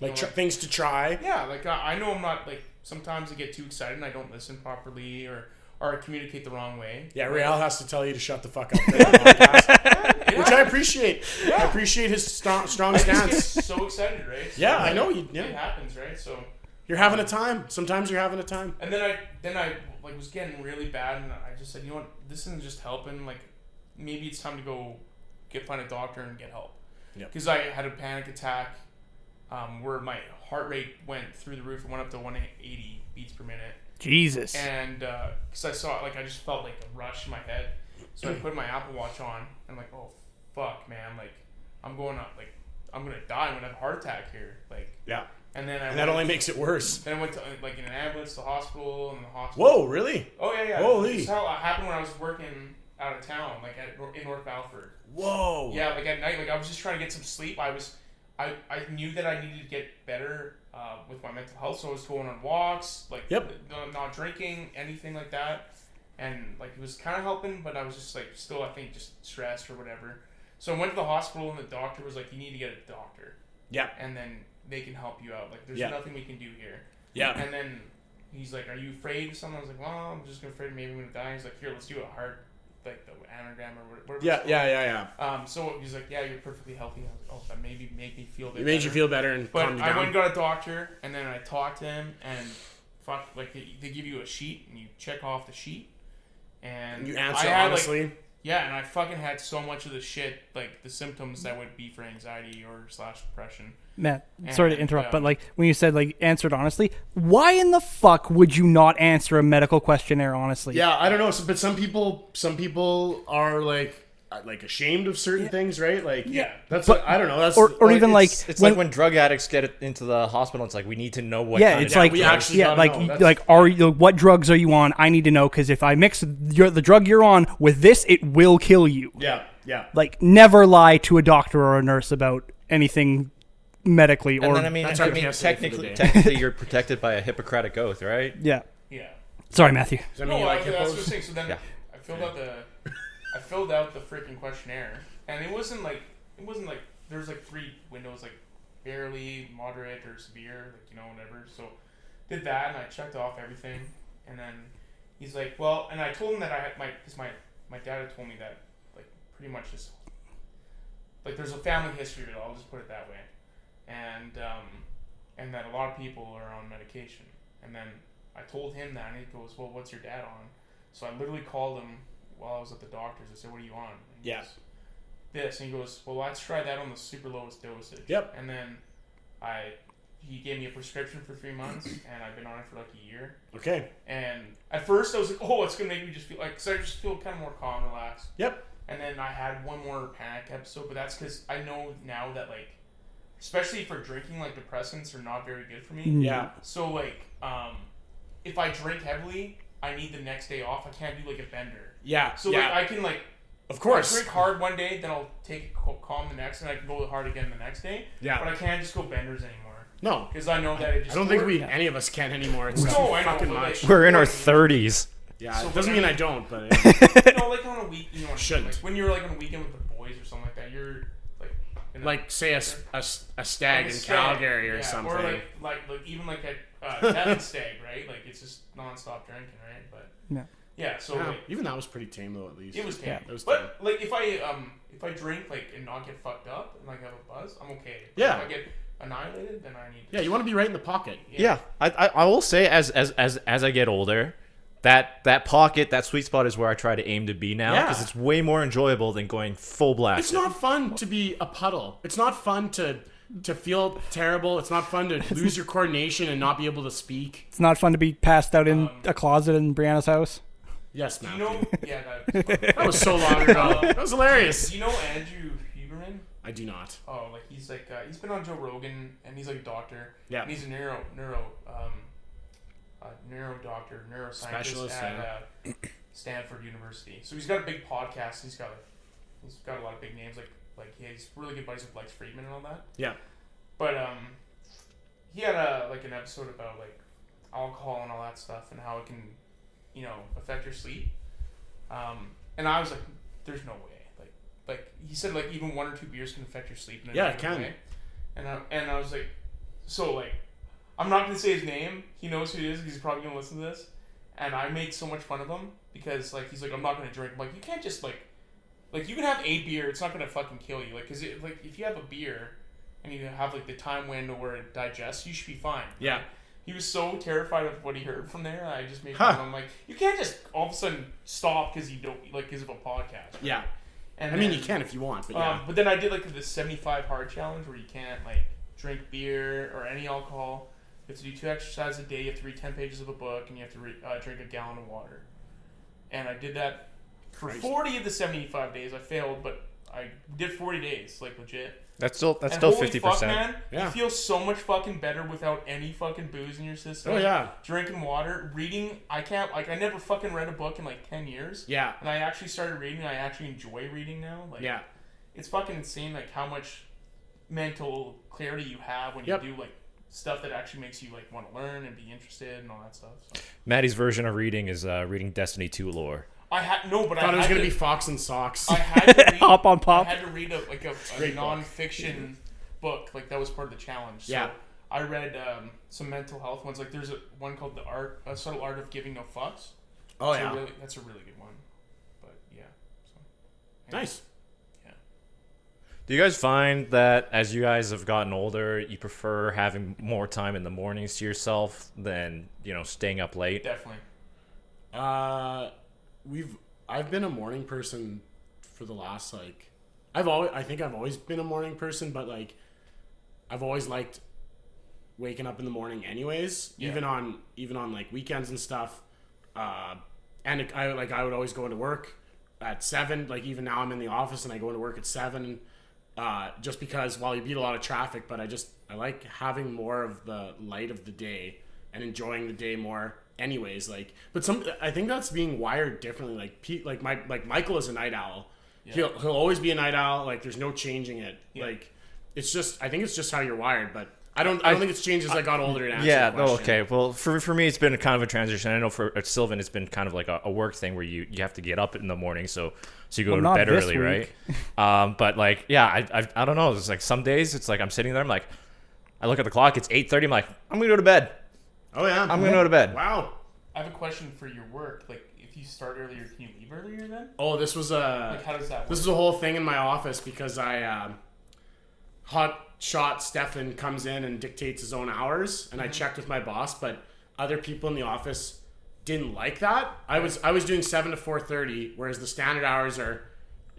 you know, things to try. yeah, like, I know I'm not, like, sometimes I get too excited and I don't listen properly or I communicate the wrong way. Yeah, Real has to tell you to shut the fuck up. For the podcast, which I appreciate. Yeah. I appreciate his strong I just get stance. so excited, right? So, Yeah, I know you. It Yeah, happens, right? So... you're having a time. Sometimes you're having a time. And then I like was getting really bad, and I just said, you know what, this isn't just helping. Like, maybe it's time to go find a doctor and get help. Yep. Because I had a panic attack, where my heart rate went through the roof and went up to 180 beats per minute. Jesus. And because I saw like I just felt like a rush in my head, so I put my Apple Watch on, and I'm like, oh fuck, man, like I'm gonna die. I'm gonna have a heart attack here, like. Yeah. And then And that only makes it worse. Then I went to like in an ambulance to the hospital, and the hospital. Whoa, really? Oh yeah. Holy. This is how it happened when I was working out of town, like in North Balford. Whoa. Yeah, like at night, like I was just trying to get some sleep. I knew that I needed to get better with my mental health, so I was going on walks, like not drinking, anything like that, and like it was kind of helping, but I was just like still I think just stressed or whatever. So I went to the hospital, and the doctor was like, "You need to get a doctor." Yeah. And then they can help you out. Like, there's nothing we can do here. Yeah. And then he's like, "Are you afraid of something?" I was like, "Well, I'm just afraid maybe I'm gonna die." He's like, "Here, let's do a heart, like the anagram or whatever." Yeah. So he's like, "Yeah, you're perfectly healthy." I was like, "Oh, that maybe make me feel." It made you feel better and But calmed you I down. went and got a doctor, and then I talked to him, and like they give you a sheet, and you check off the sheet, and You answer I had, honestly. Like, Yeah, and I fucking had so much of the shit, like the symptoms that would be for anxiety or / depression. Matt, sorry to And, interrupt, but like when you said like answered honestly, why in the fuck would you not answer a medical questionnaire honestly? Yeah, I don't know. But some people are like ashamed of certain things, right? Like, Yeah. that's But- I don't know. That's or even like It's like when drug addicts get into the hospital. It's like we need to know what. yeah, kind it's of like we actually yeah, gotta like know. you- That's- like are you what drugs are you on? I need to know because if I mix the drug you're on with this, it will kill you. yeah. Like never lie to a doctor or a nurse about anything medically And or then I mean, That's our PSA for the day. technically, you're protected by a Hippocratic oath, right? yeah. Yeah. Sorry, Matthew. Does that No, mean you like that's what I was hippos? saying. So then Yeah. I filled out the freaking questionnaire, and it wasn't like there was like 3 windows, like barely, moderate, or severe, like whatever. So did that, and I checked off everything, and then he's like, well, and I told him that I had because my dad had told me that like pretty much just like there's a family history of it. I'll just put it that way, and that a lot of people are on medication, and then I told him that, and he goes, well, what's your dad on? So I literally called him while I was at the doctor's. I said, what are you on? And he Yeah. goes, this. And he goes, well, let's try that on the super lowest dosage. Yep. And then he gave me a prescription for 3 months, and I've been on it for like a year. Okay. And at first I was like, oh, it's going to make me just feel like, because I just feel kind of more calm, relaxed. Yep. And then I had one more panic episode, but that's because I know now that, like, especially for drinking, like, depressants are not very good for me. Yeah. So, like, if I drink heavily, I need the next day off. I can't do, like, a bender. Yeah. So, yeah. like, I can, like, of I course. drink hard one day, then I'll take it calm the next, and I can go hard again the next day. Yeah. But I can't just go benders anymore. No. Because I know that it just I don't think works. any of us can anymore. It's No, too I know, fucking but, like, much. We're in our 30s. Yeah. So It doesn't when mean I- I don't, but Like on a week, what Shouldn't. like when you're like on a weekend with the boys or something like that, you're like in a- like say a stag like a in stag, Calgary or yeah, something. or like even like a Devon stag, right? Like it's just nonstop drinking, right? But yeah, so Yeah, like, even that was pretty tame though. At least it was tame. Yeah, it was tame. But like if I drink like and not get fucked up and like have a buzz, I'm okay. But Yeah. If I get annihilated, then I need. Yeah, you want to be right in the pocket. Yeah, I will say as I get older, that pocket, that sweet spot is where I try to aim to be now Yeah. because it's way more enjoyable than going full blast. It's not fun to be a puddle. It's not fun to feel terrible. It's not fun to lose your coordination and not be able to speak. It's not fun to be passed out in a closet in Brianna's house. Yes, Do man. you know? Yeah, that. That was so long ago. That was hilarious. Do you know Andrew Huberman? I do not. Oh, like he's like he's been on Joe Rogan and he's like a doctor. Yeah. And he's a neuro doctor, neuroscientist Specialist, at Stanford University. So he's got a big podcast. He's got a lot of big names like he's really good buddies with Lex Friedman and all that. Yeah. But he had an episode about like alcohol and all that stuff and how it can affect your sleep. And I was like, there's no way. Like he said, like even 1 or 2 beers can affect your sleep in a Yeah, it negative can. way. And I was like, so like, I'm not gonna say his name. He knows who he is. He's probably gonna listen to this. And I made so much fun of him because like he's like, I'm not gonna drink. I'm like, you can't just like you can have a beer. It's not gonna fucking kill you. Like, like if you have a beer and you have like the time window where it digests, you should be fine. Yeah. He was so terrified of what he heard from there. I just made fun of him. I'm like, you can't just all of a sudden stop because you don't like because of a podcast. Right? Yeah. And I mean, then, you can if you want, but yeah. but then I did like the 75 hard challenge where you can't like drink beer or any alcohol. You have to do 2 exercises a day. You have to read 10 pages of a book, and you have to drink a gallon of water. And I did that for 40 of the 75 days. I failed, but I did 40 days, like legit. That's still And 50%. fuck, man, Yeah. you feel so much fucking better without any fucking booze in your system. Oh, yeah. Drinking water, reading. I never fucking read a book in like 10 years. Yeah. And I actually started reading. I actually enjoy reading now. Like, Yeah. it's fucking insane, like how much mental clarity you have when you do like stuff that actually makes you like want to learn and be interested and all that stuff. So. Maddie's version of reading is reading Destiny 2 lore. I had no, but I Thought it was had gonna to, be Fox and Socks. I had to read, Hop on pop. I had to read a Great book. non-fiction book. Like that was part of the challenge. So Yeah. I read some mental health ones. Like there's one called A Subtle Art of Giving No Fucks. Oh So yeah. that's a really good one. But yeah. So, Nice. Do you guys find that as you guys have gotten older, you prefer having more time in the mornings to yourself than, staying up late? Definitely. I've been a morning person for the last like, I think I've always been a morning person, but like, I've always liked waking up in the morning anyways, even on like weekends and stuff. And I would always go into work at 7. Like even now I'm in the office and I go into work at 7. Just because while you beat a lot of traffic, but I like having more of the light of the day and enjoying the day more anyways. Like, but I think that's being wired differently. Like Michael is a night owl. Yeah. He'll always be a night owl. Like there's no changing it. Yeah. Like it's just, I think it's just how you're wired, but I don't think it's changed as I got older to answer the question. Okay. Well, for me, it's been kind of a transition. I know for Sylvan, it's been kind of like a work thing where you have to get up in the morning, so you go to bed early, right? But like, yeah, I don't know. It's like some days it's like I'm sitting there, I'm like, I look at the clock, it's 8:30. I'm like, I'm gonna go to bed. Oh yeah, I'm gonna go to bed. Wow. I have a question for your work. Like, if you start earlier, can you leave earlier then? Oh, this was like, how does that work? This is a whole thing in my office because hot shot Stefan comes in and dictates his own hours, and I checked with my boss, but other people in the office didn't like that. I was doing 7 to 4:30, whereas the standard hours are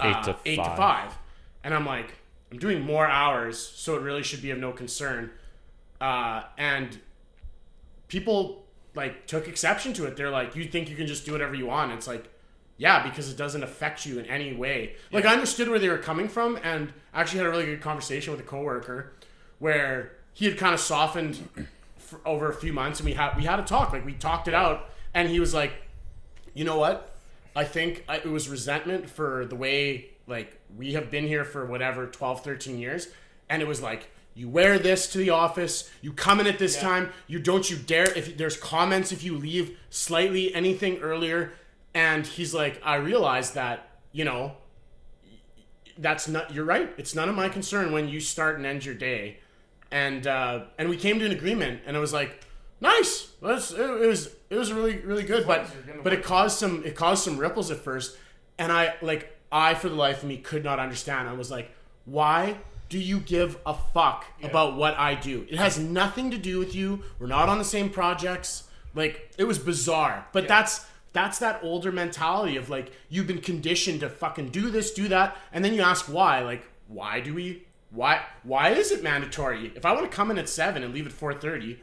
8 to 5. And I'm like, I'm doing more hours, so it really should be of no concern. And people like took exception to it. They're like, you think you can just do whatever you want? And it's like, yeah, because it doesn't affect you in any way. Like, I understood where they were coming from, and actually had a really good conversation with a coworker where he had kind of softened for over a few months, and we had a talk. Like, we talked it out, and he was like, you know what? I think it was resentment for the way, like, we have been here for whatever, 12, 13 years, and it was like, you wear this to the office, you come in at this time, you dare, if there's comments if you leave slightly anything earlier. And he's like, I realized that, you know, that's not, you're right. It's none of my concern when you start and end your day. And we came to an agreement, and it was like, nice. It was really, really good. But it caused some ripples at first. And I, for the life of me, could not understand. I was like, why do you give a fuck about what I do? It has nothing to do with you. We're not on the same projects. Like, it was bizarre. But that's that older mentality of like, you've been conditioned to fucking do this, do that, and then you ask why. Like, why is it mandatory? If I want to come in at 7 and leave at 4:30,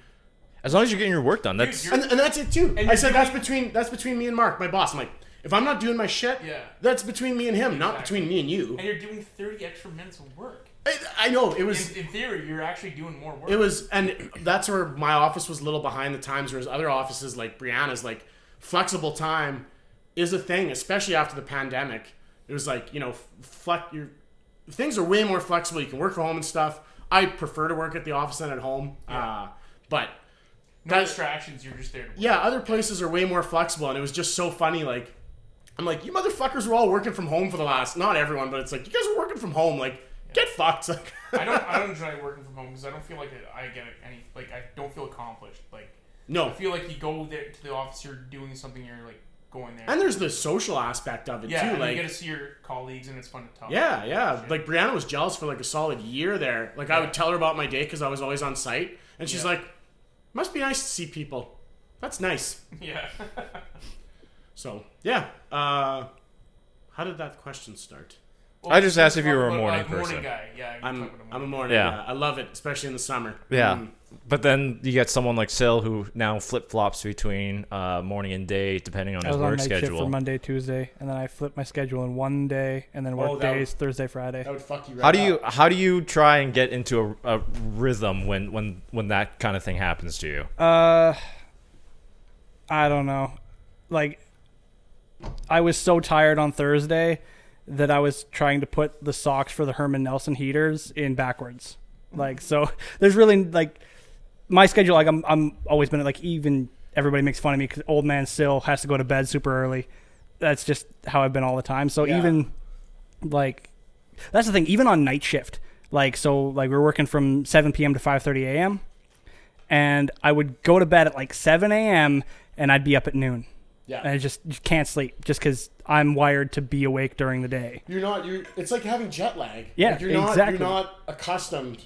as long as you're getting your work done, that's and that's it too. I said that's between me and Mark, my boss. I'm like, if I'm not doing my shit, that's between me and him, not between me and you. And you're doing 30 extra minutes of work. I know it was. In theory, you're actually doing more work. It was, and that's where my office was a little behind the times, whereas other offices like Brianna's, like, flexible time is a thing, especially after the pandemic. It was like, you know, things are way more flexible. You can work from home and stuff. I prefer to work at the office than at home. But no distractions. You're just there to work. Yeah, other places are way more flexible, and it was just so funny. Like, I'm like, you motherfuckers were all working from home for the last, not everyone, but it's like, you guys are working from home. Like, get fucked. Like, I don't enjoy working from home because I don't feel like I get any, like, I don't feel accomplished. Like, no. I feel like you go there to the office, you're doing something, you're like going there. And there's the social aspect of it too. Yeah, like, you get to see your colleagues, and it's fun to talk. Yeah. Like, Brianna was jealous for like a solid year there. Like, I would tell her about my day because I was always on site, and she's like, "Must be nice to see people. That's nice." Yeah. So yeah. How did that question start? Well, I just asked if you were a morning person. Morning guy. Yeah, I'm a morning guy. I love it, especially in the summer. Yeah. But then you get someone like Sil who now flip-flops between morning and day depending on his work schedule. I was on night shift for Monday, Tuesday, and then I flip my schedule in one day, and then work days Thursday, Friday. That would fuck you right up. How do you try and get into a rhythm when that kind of thing happens to you? I don't know. Like, I was so tired on Thursday that I was trying to put the socks for the Herman Nelson heaters in backwards. Like, so there's really, like, my schedule, like, I'm always been, like, even everybody makes fun of me because old man still has to go to bed super early. That's just how I've been all the time. So even, like, that's the thing, even on night shift, like, so, like, we're working from 7 p.m. to 5:30 a.m., and I would go to bed at, like, 7 a.m., and I'd be up at noon. Yeah. And you can't sleep just because I'm wired to be awake during the day. It's like having jet lag. Yeah, like you're not accustomed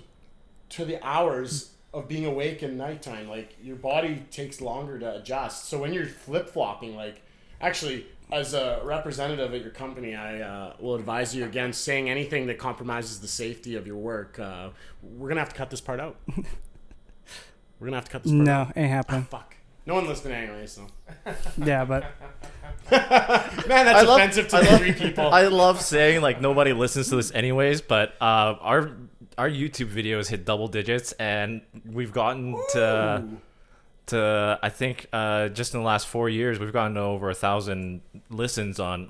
to the hours of being awake in nighttime. Like, your body takes longer to adjust. So when you're flip-flopping, like, Actually, as a representative at your company, I will advise you against saying anything that compromises the safety of your work. We're gonna have to cut this part out. We're gonna have to cut this part out. No, ain't happening. Fuck. No one listening anyway, so. Yeah, but Man, that's offensive to the 3 people. I love saying like nobody listens to this anyways, but our YouTube videos hit double digits, and we've gotten to I think just in the last 4 years we've gotten to over 1,000 listens on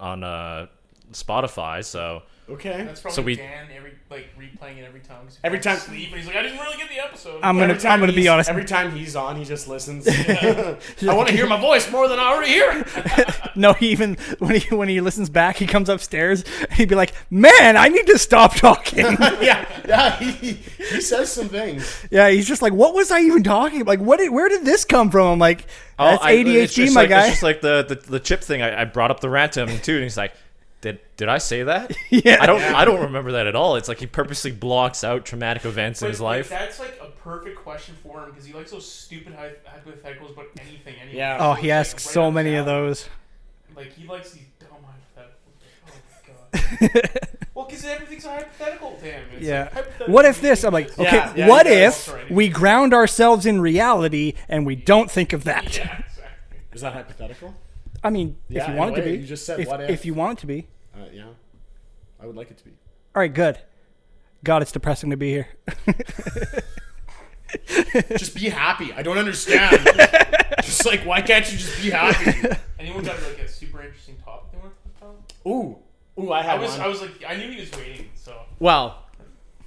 Spotify. So Okay. That's probably So we- Dan replaying it every time. 'cause he Every falls time- asleep, and he's like, I didn't really get the episode. I'm Every time gonna be he's- honest. Every time he's on, he just listens. I want to hear my voice more than I already hear it. No, he even when he listens back, he comes upstairs and he'd be like, "Man, I need to stop talking." yeah, he says some things. Yeah, he's just like, "What was I even talking? Like, where did this come from?" I'm like, "That's it's ADHD, just my like, guy." It's just like the chip thing. I brought up the rant to him too, and he's like, Did I say that? Yeah. I don't remember that at all. It's like he purposely blocks out traumatic events in his life. That's like a perfect question for him because he likes those stupid hypotheticals about anything. Anyway. Yeah. Oh, So he it's, asks right so up many his of alley. those. Like he likes these dumb hypotheticals. Oh my god. Well, because everything's a hypothetical to him. It's Yeah. like, hypothetical What if this? I'm like, means okay, Yeah, what yeah, if we ground ourselves in reality and we don't think of that? this. Yeah, exactly. Is that hypothetical? I mean, Yeah, if you in want a it to way, be. you just said what if. If you want it to be. Yeah. I would like it to be. All right, good. God, it's depressing to be here. Just be happy. I don't understand. Just like, why can't you just be happy? Anyone got like a super interesting topic they want to talk about? Ooh, I had one. I was like, I knew he was waiting, so. Well,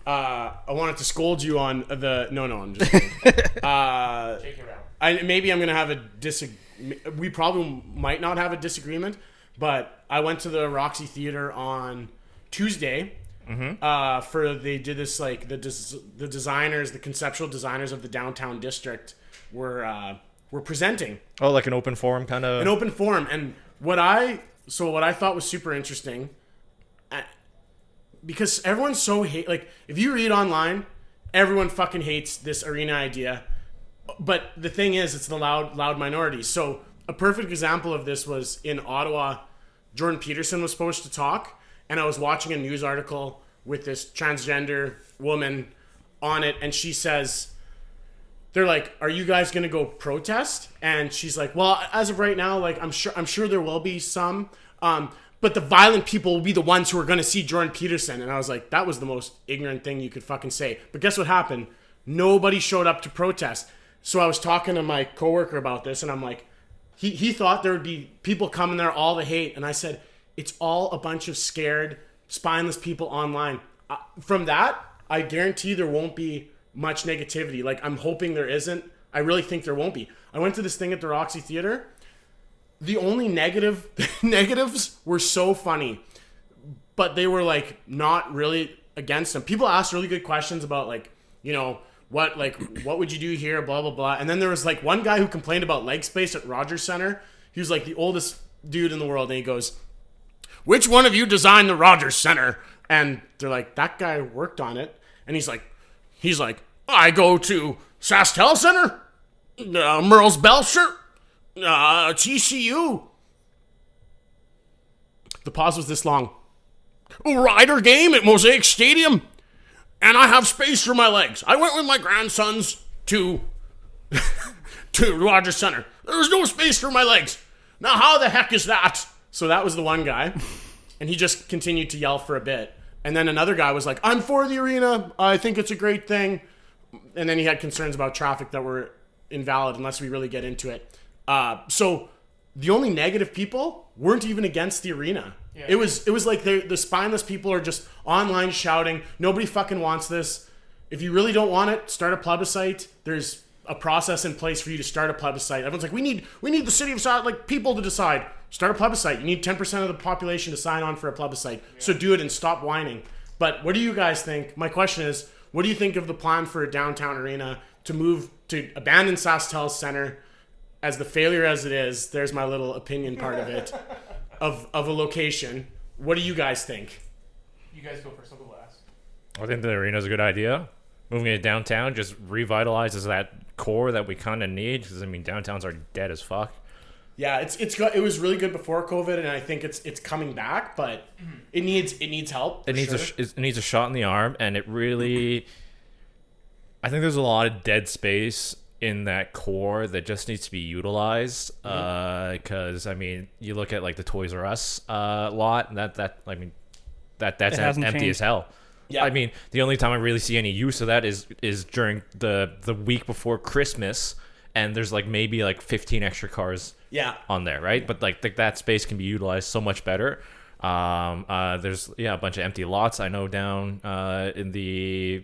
I wanted to scold you on the. No, I'm just kidding. Take it out. Maybe I'm gonna have a we probably might not have a disagreement, but I went to the Roxy Theater on Tuesday. For they did this like the designers, the conceptual designers of the downtown district were presenting Oh, like an open forum kind of. an open forum, and what I thought was super interesting, because everyone's so like if you read online, everyone fucking hates this arena idea. But the thing is, it's the loud minority. So a perfect example of this was in Ottawa. Jordan Peterson was supposed to talk, and I was watching a news article with this transgender woman on it, and she says, they're like, "Are you guys gonna go protest?" And she's like, "Well, as of right now, like I'm sure there will be some, but the violent people will be the ones who are gonna see Jordan Peterson." And I was like, that was the most ignorant thing you could fucking say. But guess what happened? Nobody showed up to protest. So I was talking to my coworker about this, and I'm like, he thought there would be people coming there all to hate, and I said, it's all a bunch of scared, spineless people online. From that, I guarantee there won't be much negativity. Like, I'm hoping there isn't. I really think there won't be. I went to this thing at the Roxy Theater. The only negatives were so funny, but they were like not really against them. People asked really good questions about like, you know, what would you do here, blah blah blah. And then there was like one guy who complained about leg space at Rogers Center. He was like the oldest dude in the world, and he goes, "Which one of you designed the Rogers Center?" And they're like, "That guy worked on it." And he's like, "I go to SaskTel Center, Merle's Belcher, TCU." The pause was this long. "Rider game at Mosaic Stadium, and I have space for my legs. I went with my grandsons to Rogers Center. There was no space for my legs. Now how the heck is that?" So that was the one guy, and he just continued to yell for a bit. And then another guy was like, "I'm for the arena. I think it's a great thing." And then he had concerns about traffic that were invalid unless we really get into it. So the only negative people weren't even against the arena. Yeah. It was like the spineless people are just online shouting, "Nobody fucking wants this. If you really don't want it, start a plebiscite. There's a process in place for you to start a plebiscite." Everyone's like, we need the city of like people to decide. Start a plebiscite. You need 10% of the population to sign on for a plebiscite. Yeah. So do it and stop whining. But what do you guys think? My question is, what do you think of the plan for a downtown arena to abandon SaskTel Center as the failure as it is? There's my little opinion part of it, of a location. What do you guys think? You guys go first. I'll go last. I think the arena's a good idea. Moving it downtown just revitalizes that core that we kind of need. Because I mean, downtowns are dead as fuck. Yeah, it was really good before COVID, and I think it's coming back, but it needs help. It needs a shot in the arm, and it really. I think there's a lot of dead space in that core that just needs to be utilized. Because I mean, you look at like the Toys R Us lot, and that's hasn't empty changed. as hell. Yeah. I mean, the only time I really see any use of that is during the week before Christmas, and there's like maybe like 15 extra cars on there, right? But like that space can be utilized so much better. There's a bunch of empty lots I know down in the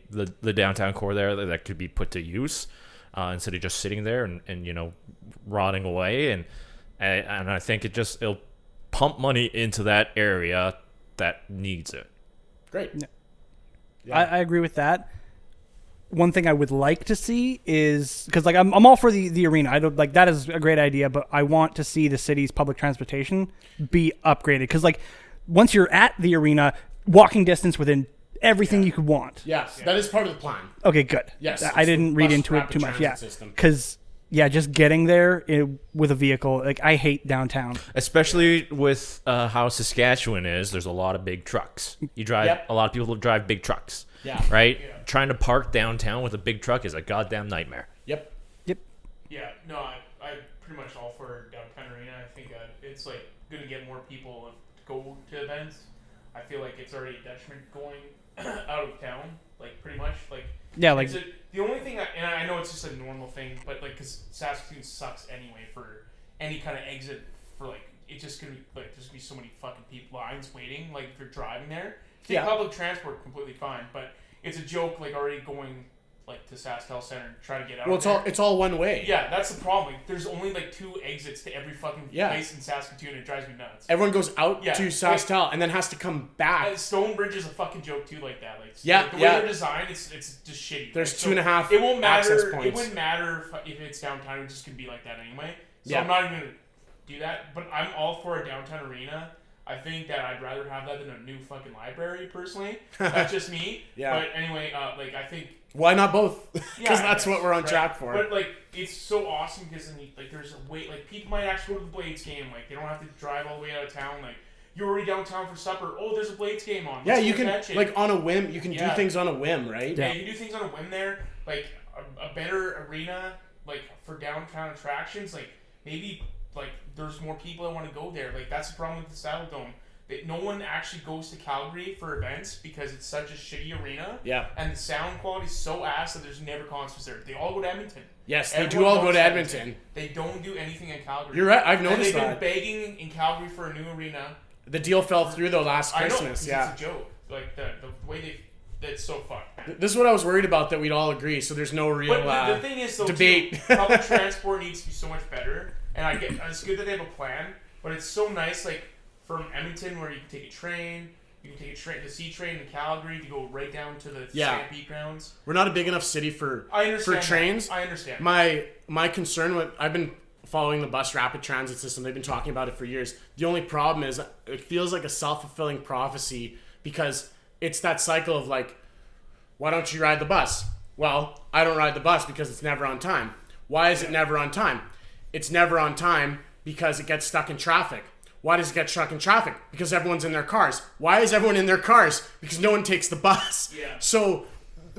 downtown core there that could be put to use instead of just sitting there and rotting away, and I think it'll pump money into that area that needs it. Great. Yeah. I agree with that. One thing I would like to see is because like I'm all for the arena. I don't like that is a great idea, but I want to see the city's public transportation be upgraded because like once you're at the arena, walking distance within everything you could want. Yes, that is part of the plan. Okay, good. Yes, I didn't read into it too much. Yeah, because just getting there with a vehicle, like I hate downtown, especially with how Saskatchewan is. There's a lot of big trucks. You drive a lot of people drive big trucks. Yeah. Right. Yeah. Trying to park downtown with a big truck is a goddamn nightmare. Yep. Yeah. No, I pretty much all for downtown arena. I think it's like going to get more people to go to events. I feel like it's already a detriment going out of town. Like pretty much like. Yeah, like the only thing, and I know it's just a normal thing, but like, because Saskatoon sucks anyway for any kind of exit for like, it's just gonna be like, there's gonna be so many fucking people lines waiting. Like if you're driving there, take public transport completely fine, but it's a joke like already going like to SaskTel Center and try to get out. Well, it's all one way. Yeah, that's the problem. Like, there's only like 2 exits to every fucking place in Saskatoon. It drives me nuts. Everyone goes out to SaskTel and then has to come back. Stonebridge is a fucking joke too, like that. Like the way they're designed, it's just shitty. There's like, 2.5. It won't matter. Access points. It wouldn't matter if it's downtown. It's just gonna be like that anyway. So I'm not even gonna do that. But I'm all for a downtown arena. I think that I'd rather have that than a new fucking library, personally. That's just me. But anyway, like I think. Why not both? Because that's what we're on track for. But like, it's so awesome because like there's a way. Like people might actually go to the Blades game. Like they don't have to drive all the way out of town. Like you're already downtown for supper. Oh, there's a Blades game on. Yeah, you can like on a whim. You can do things on a whim, right? Yeah, you can do things on a whim there. Like a better arena, like for downtown attractions. Like maybe like there's more people that want to go there. Like that's the problem with the Saddle Dome. That no one actually goes to Calgary for events because it's such a shitty arena. Yeah. And the sound quality is so ass that there's never concerts there. They all go to Edmonton. Yes, they do all go to Edmonton. They don't do anything in Calgary. You're right. I've noticed that. And they've been begging in Calgary for a new arena. The deal fell through though last Christmas. I know, it's a joke. Like the way that's so fucked. Man. This is what I was worried about, that we'd all agree. So there's no real the thing is, though, debate. Public transport needs to be so much better, and I get it's good that they have a plan, but it's so nice like. From Edmonton, where you can take a train, the C train in Calgary to go right down to the Stampede grounds. We're not a big enough city for trains. I understand. My concern with I've been following the bus rapid transit system. They've been talking about it for years. The only problem is it feels like a self-fulfilling prophecy because it's that cycle of like, why don't you ride the bus? Well, I don't ride the bus because it's never on time. Why is it never on time? It's never on time because it gets stuck in traffic. Why does it get stuck in traffic? Because everyone's in their cars. Why is everyone in their cars? Because no one takes the bus. Yeah. So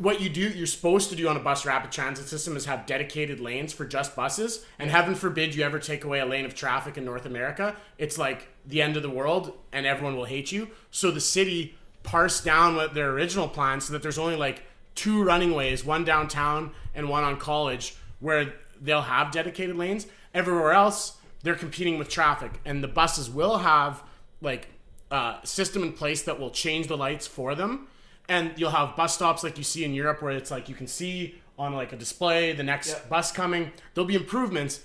what you're supposed to do on a bus rapid transit system is have dedicated lanes for just buses. And heaven forbid you ever take away a lane of traffic in North America. It's like the end of the world and everyone will hate you. So the city parsed down what their original plan so that there's only like 2 running ways, one downtown and one on College, where they'll have dedicated lanes. Everywhere else, they're competing with traffic, and the buses will have like a system in place that will change the lights for them, and you'll have bus stops like you see in Europe where it's like you can see on like a display the next bus coming. There'll be improvements,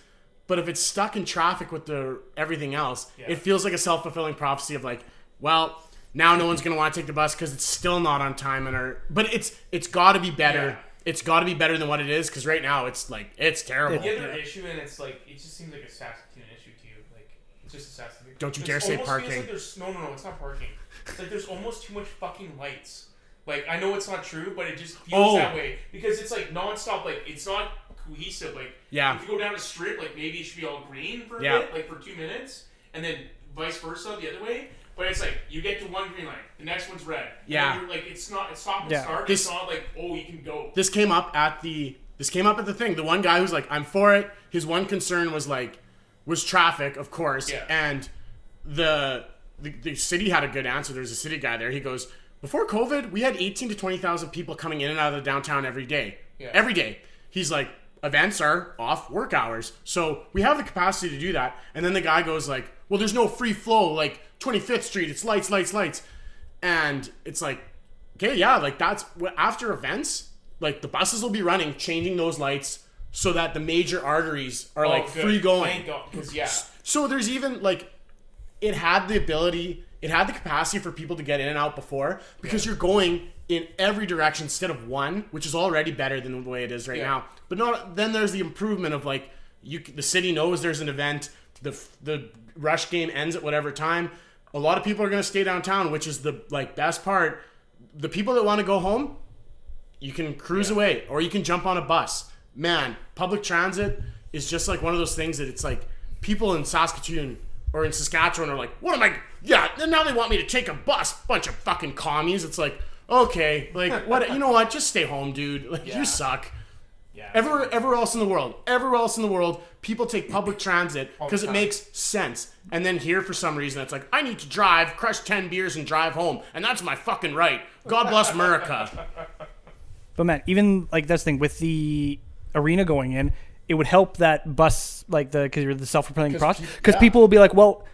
but if it's stuck in traffic with everything else, it feels like a self-fulfilling prophecy of like, well, now no one's gonna want to take the bus because it's still not on time but it's got to be better. Yeah. It's got to be better than what it is because right now it's like it's terrible. The other issue, and it's like it just seems like a Saskatoon issue to you. Like it's just a Saskatoon. Don't you dare say parking. Like no, it's not parking. It's like there's almost too much fucking lights. Like, I know it's not true, but it just feels that way. Because it's, like, nonstop. Like, it's not cohesive. Like, if you go down a strip, like, maybe it should be all green for a bit, like, for 2 minutes. And then vice versa the other way. But it's like, you get to one green light, the next one's red. Yeah. And you're like, it's stop and start. It's not like, oh, you can go. This came up at the thing. The one guy who's like, I'm for it. His one concern was traffic, of course. Yeah. And the city had a good answer. There's a city guy there. He goes, before COVID, we had 18 to 20,000 people coming in and out of the downtown every day. Yeah. Every day. He's like, events are off work hours. So we have the capacity to do that. And then the guy goes like, well, there's no free flow. Like 25th Street, it's lights. And it's like, okay, yeah, like that's after events, like the buses will be running, changing those lights so that the major arteries are free going. Thank God, 'cause, yeah. So there's even like, it had the capacity for people to get in and out before because you're going in every direction instead of one, which is already better than the way it is right now. But then there's the improvement of like, the city knows there's an event, the rush game ends at whatever time. A lot of people are going to stay downtown, which is the like best part. The people that want to go home, you can cruise away or you can jump on a bus. Man, public transit is just like one of those things that it's like people in Saskatoon or in Saskatchewan are like, what am I? Yeah, now they want me to take a bus. Bunch of fucking commies. It's like, okay, like what? You know what? Just stay home, dude. Like you suck. Yeah. Everywhere else in the world, people take public transit because it makes sense. And then here, for some reason, it's like, I need to drive, crush 10 beers, and drive home, and that's my fucking right. God bless America. But man, even like that's the thing with the arena going in, it would help that bus because you're the self-propelling process. Because people will be like, well,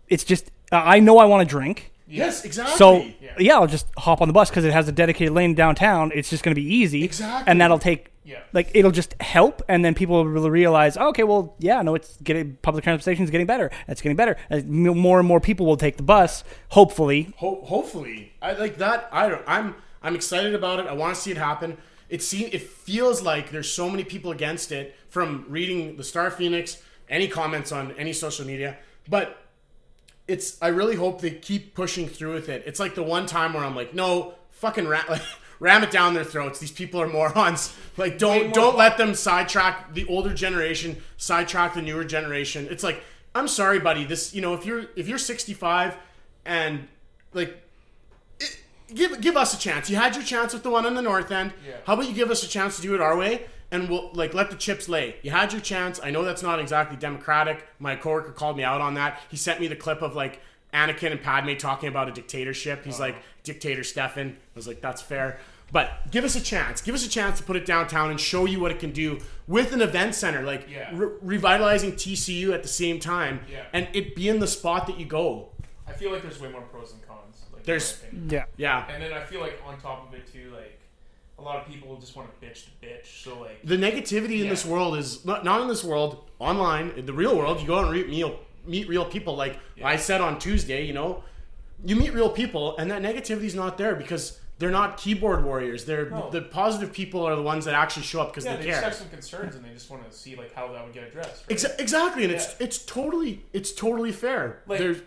it's just I know I want to drink. Yes, exactly. So I'll just hop on the bus because it has a dedicated lane downtown. It's just going to be easy. Exactly. And that'll take it'll just help, and then people will realize, okay, well, it's getting public transportation is getting better. It's getting better. And more and more people will take the bus. Hopefully. Hopefully, I like that. I'm excited about it. I want to see it happen. It feels like there's so many people against it from reading the Star Phoenix, any comments on any social media, but. I really hope they keep pushing through with it. It's like the one time where I'm like, no, fucking ram it down their throats. These people are morons. Like, don't let them sidetrack the older generation, sidetrack the newer generation. It's like, I'm sorry, buddy. This, if you're 65 and like, give us a chance. You had your chance with the one on the north end. Yeah. How about you give us a chance to do it our way? And we'll let the chips lay. You had your chance. I know that's not exactly democratic. My coworker called me out on that. He sent me the clip of like Anakin and Padme talking about a dictatorship. He's like, dictator Stefan. I was like, that's fair. But give us a chance. Give us a chance to put it downtown and show you what it can do with an event center, like revitalizing TCU at the same time, and it be in the spot that you go. I feel like there's way more pros than cons. Like, there's and then I feel like on top of it too, like. A lot of people just want to bitch. So like the negativity in this world is not in this world, online, in the real world. You go and meet real people. Like I said on Tuesday, you meet real people, and that negativity is not there because they're not keyboard warriors. They're the positive people are the ones that actually show up because they care. They just have some concerns and they just want to see like how that would get addressed. Right? Exactly, and it's totally fair. Like, there's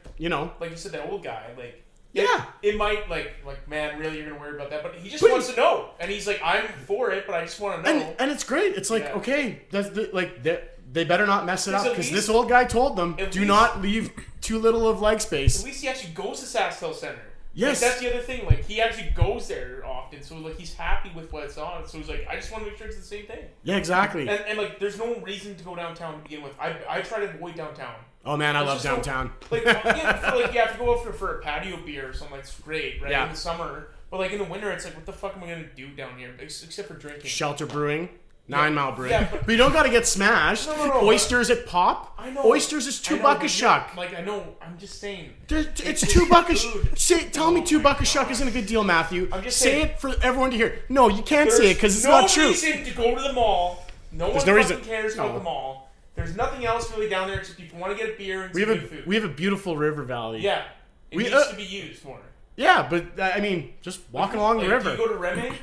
like you said, that old guy, like. Yeah. It might, like, man, really, you're going to worry about that? But he just wants to know. And he's like, I'm for it, but I just want to know. And it's great. It's like, okay, they better not mess it up because this old guy told them, do not leave too little of leg space. At least he actually goes to Saskville Center. Yes. Like, that's the other thing. Like, he actually goes there often. So, like, he's happy with what's on. So he's like, I just want to make sure it's the same thing. Yeah, exactly. And like, there's no reason to go downtown to begin with. I try to avoid downtown. Oh man, I love downtown. You have to go out for a patio beer or something. That's great, right? In the summer, but like in the winter, it's like, what the fuck am I gonna do down here except for drinking? Shelter Brewing, 9 Mile Brewing. Yeah, but you don't gotta get smashed. No, Oysters at Pop. I know. Oysters is $2 a shuck. Like I know. I'm just saying. It's $2 a shuck. Tell me $2 a shuck isn't a good deal, Matthew. I'm just saying. Say it for everyone to hear. No, you can't say it because it's not true. There's no reason to go to the mall. There's no reason. Cares about the mall. There's nothing else really down there except people want to get a beer and some good food. We have a beautiful river valley. Yeah. It needs to be used more. Yeah, but I mean, just walking along the river. Do you go to Reme?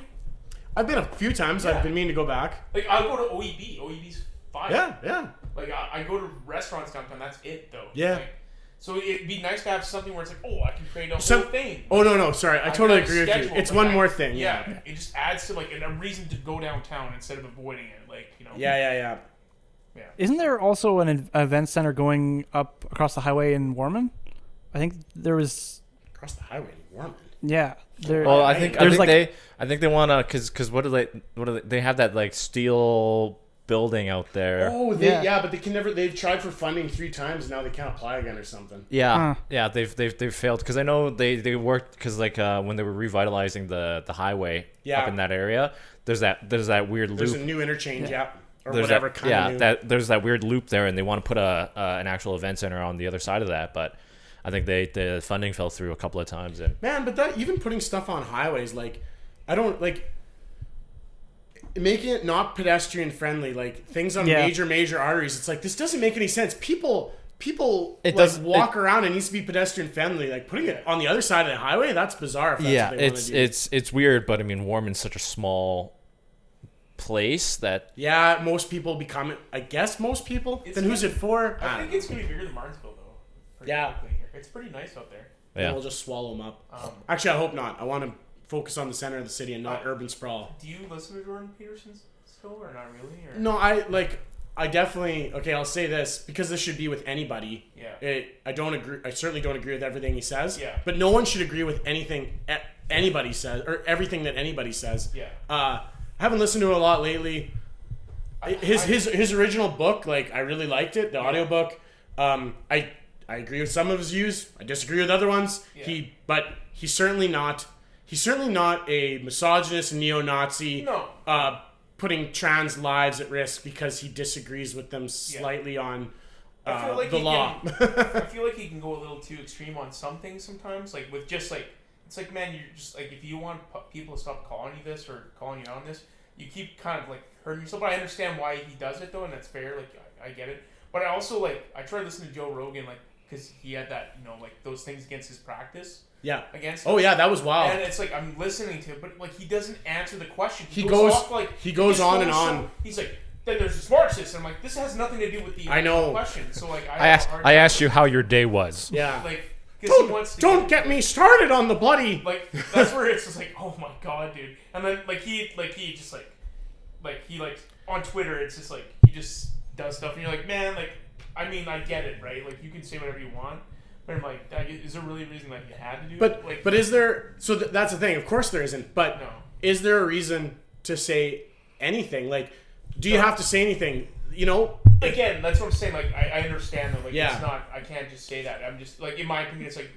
I've been a few times. Yeah. I've been meaning to go back. Like, I'll go to OEB. OEB's fine. Yeah. Like, I go to restaurants downtown. That's it, though. Yeah. Like, So it'd be nice to have something where it's like, oh, I can create a whole thing. Oh no, sorry, I totally agree with you. Schedule, It's like one that. more thing. Yeah, it just adds to like a reason to go downtown instead of avoiding it. Like, you know. Yeah. Isn't there also an event center going up across the highway in Warman? I think there was. Across the highway in Warman. Yeah. Well, I think they want to because what do they have that like steel building out there. Oh, but they can never. They've tried for funding 3 times. Now they can't apply again or something. Yeah, they've failed because I know they worked because like when they were revitalizing the highway up in that area, there's that weird loop. There's a new interchange, or there's whatever kind of new. There's that weird loop there, and they want to put an actual event center on the other side of that, but I think the funding fell through a couple of times. And man, but that even putting stuff on highways, like I don't like. Making it not pedestrian friendly, like things on major arteries. It's like this doesn't make any sense. People walk around. It needs to be pedestrian friendly. Like putting it on the other side of the highway, that's bizarre. If that's what they want to do. It's weird, but I mean, Warman's such a small place that most people become it. I guess most people. Then who's it for? I think it's gonna be bigger than Martinsville though. It's pretty nice out there. Yeah, we'll just swallow them up. Actually, I hope not. I want to focus on the center of the city and not urban sprawl. Do you listen to Jordan Peterson still, or not really? Or? No, I definitely. Okay, I'll say this because this should be with anybody. Yeah. I don't agree. I certainly don't agree with everything he says. Yeah. But no one should agree with anything anybody says or everything that anybody says. Yeah. I haven't listened to it a lot lately. His original book, like I really liked it. The audiobook. I agree with some of his views. I disagree with other ones. Yeah. But he's certainly not. He's certainly not a misogynist, neo-Nazi, putting trans lives at risk because he disagrees with them slightly on the law. I feel like he can go a little too extreme on some things sometimes. Like with just like, it's like, man, you're just like, if you want people to stop calling you this or calling you out on this, you keep kind of like hurting yourself. But I understand why he does it though, and that's fair. Like I get it. But I also I tried listening to Joe Rogan because he had that like those things against his practice. Yeah. Against him. That was wild. And it's like I'm listening to it, but he doesn't answer the question. He goes on and on. He's like, then there's this Marxist. And I'm like, this has nothing to do with the question. So I asked you how your day was. Yeah. Don't get me started on the bloody. Like that's where it's just like, oh my god, dude. And then he just he on Twitter, it's just like he just does stuff, and you're like, man, I mean, I get it, right? Like you can say whatever you want. But I'm like, is there really a reason you had to do it? But is there... So that's the thing. Of course there isn't. But is there a reason to say anything? Like, do you have to say anything? Again, that's what I'm saying. Like, I understand that. Like, it's not... I can't just say that. I'm just... Like, in my opinion, it's like...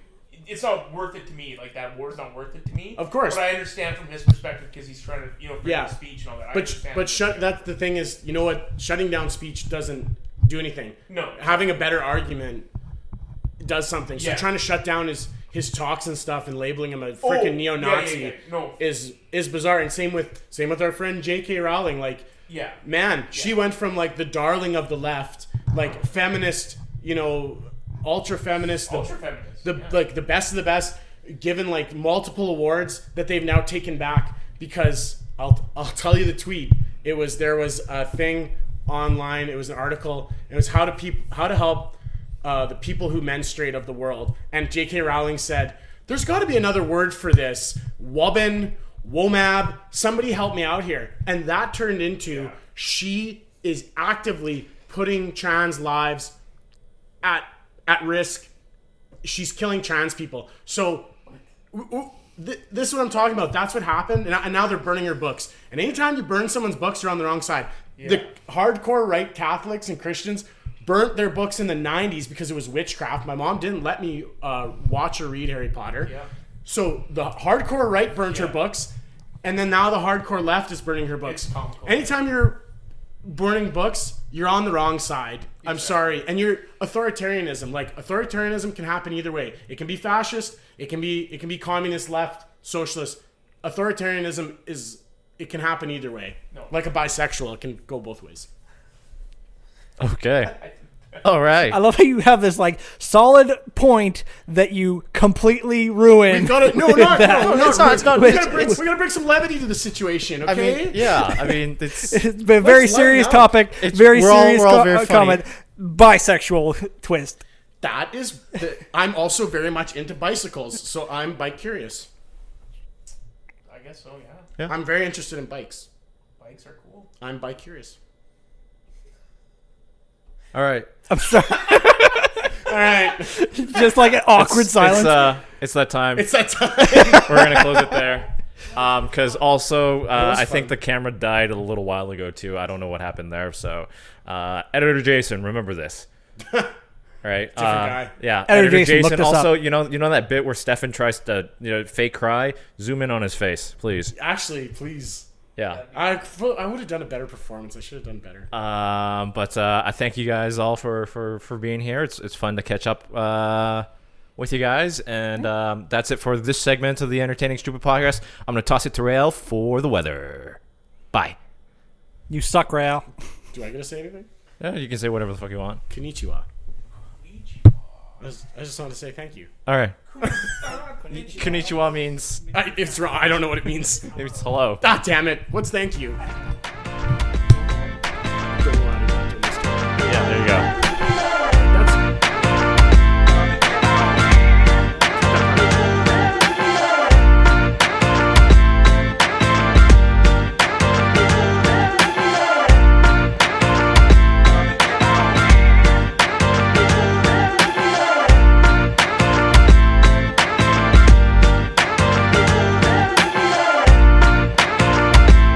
It's not worth it to me. Like, that war's not worth it to me. Of course. But I understand from his perspective because he's trying to, freedom of speech and all that. That's the thing is, you know what? Shutting down speech doesn't do anything. No. Having a better argument does something. So trying to shut down his talks and stuff and labeling him a freaking neo-Nazi is bizarre. And same with our friend J.K. Rowling. Like, she went from like the darling of the left, like feminist, ultra feminist, the best of the best, given like multiple awards that they've now taken back because I'll tell you the tweet. There was a thing online. It was an article. It was how to help the people who menstruate of the world. And J.K. Rowling said, there's got to be another word for this. Wobbin, Womab, somebody help me out here. And that turned into she is actively putting trans lives at risk. She's killing trans people. So this is what I'm talking about. That's what happened. And now they're burning her books. And anytime you burn someone's books, you're on the wrong side. Yeah. The hardcore right Catholics and Christians burnt their books in the 90s because it was witchcraft. My mom didn't let me watch or read Harry Potter. Yeah. So the hardcore right burnt her books, and then now the hardcore left is burning her books. Anytime you're burning books, you're on the wrong side. Exactly. I'm sorry. And you're authoritarianism. Like authoritarianism can happen either way. It can be fascist, it can be communist, left, socialist. Authoritarianism it can happen either way. No. Like a bisexual, it can go both ways. Okay. All right. I love how you have this like solid point that you completely ruined. We've got to, no, it's not. We're gonna bring some levity to the situation. Okay. It's been a very serious topic. Very serious comment. Bisexual twist. That is, I'm also very much into bicycles, so I'm bike curious. I guess so, yeah. I'm very interested in bikes. Bikes are cool. I'm bike curious. All right. I'm sorry. All right. Just like an awkward silence. It's that time. It's that time. We're gonna close it there. Because also, I fun. think the camera died a little while ago too. I don't know what happened there. So, editor Jayson, remember this. All right. Different guy. Yeah. Editor Jayson, look this Also, up. you know that bit where Stefan tries to fake cry. Zoom in on his face, please. Actually, please. Yeah. I would have done a better performance. I should have done better. But I thank you guys all for being here. It's fun to catch up with you guys, and that's it for this segment of the Entertaining Stupid Podcast. I'm gonna toss it to Rael for the weather. Bye. You suck, Rael. Do I get to say anything? Yeah, you can say whatever the fuck you want. Konnichiwa. I just wanted to say thank you. All right. Konnichiwa means It's wrong. I don't know what it means. maybe it's hello. Ah, damn it. What's thank you?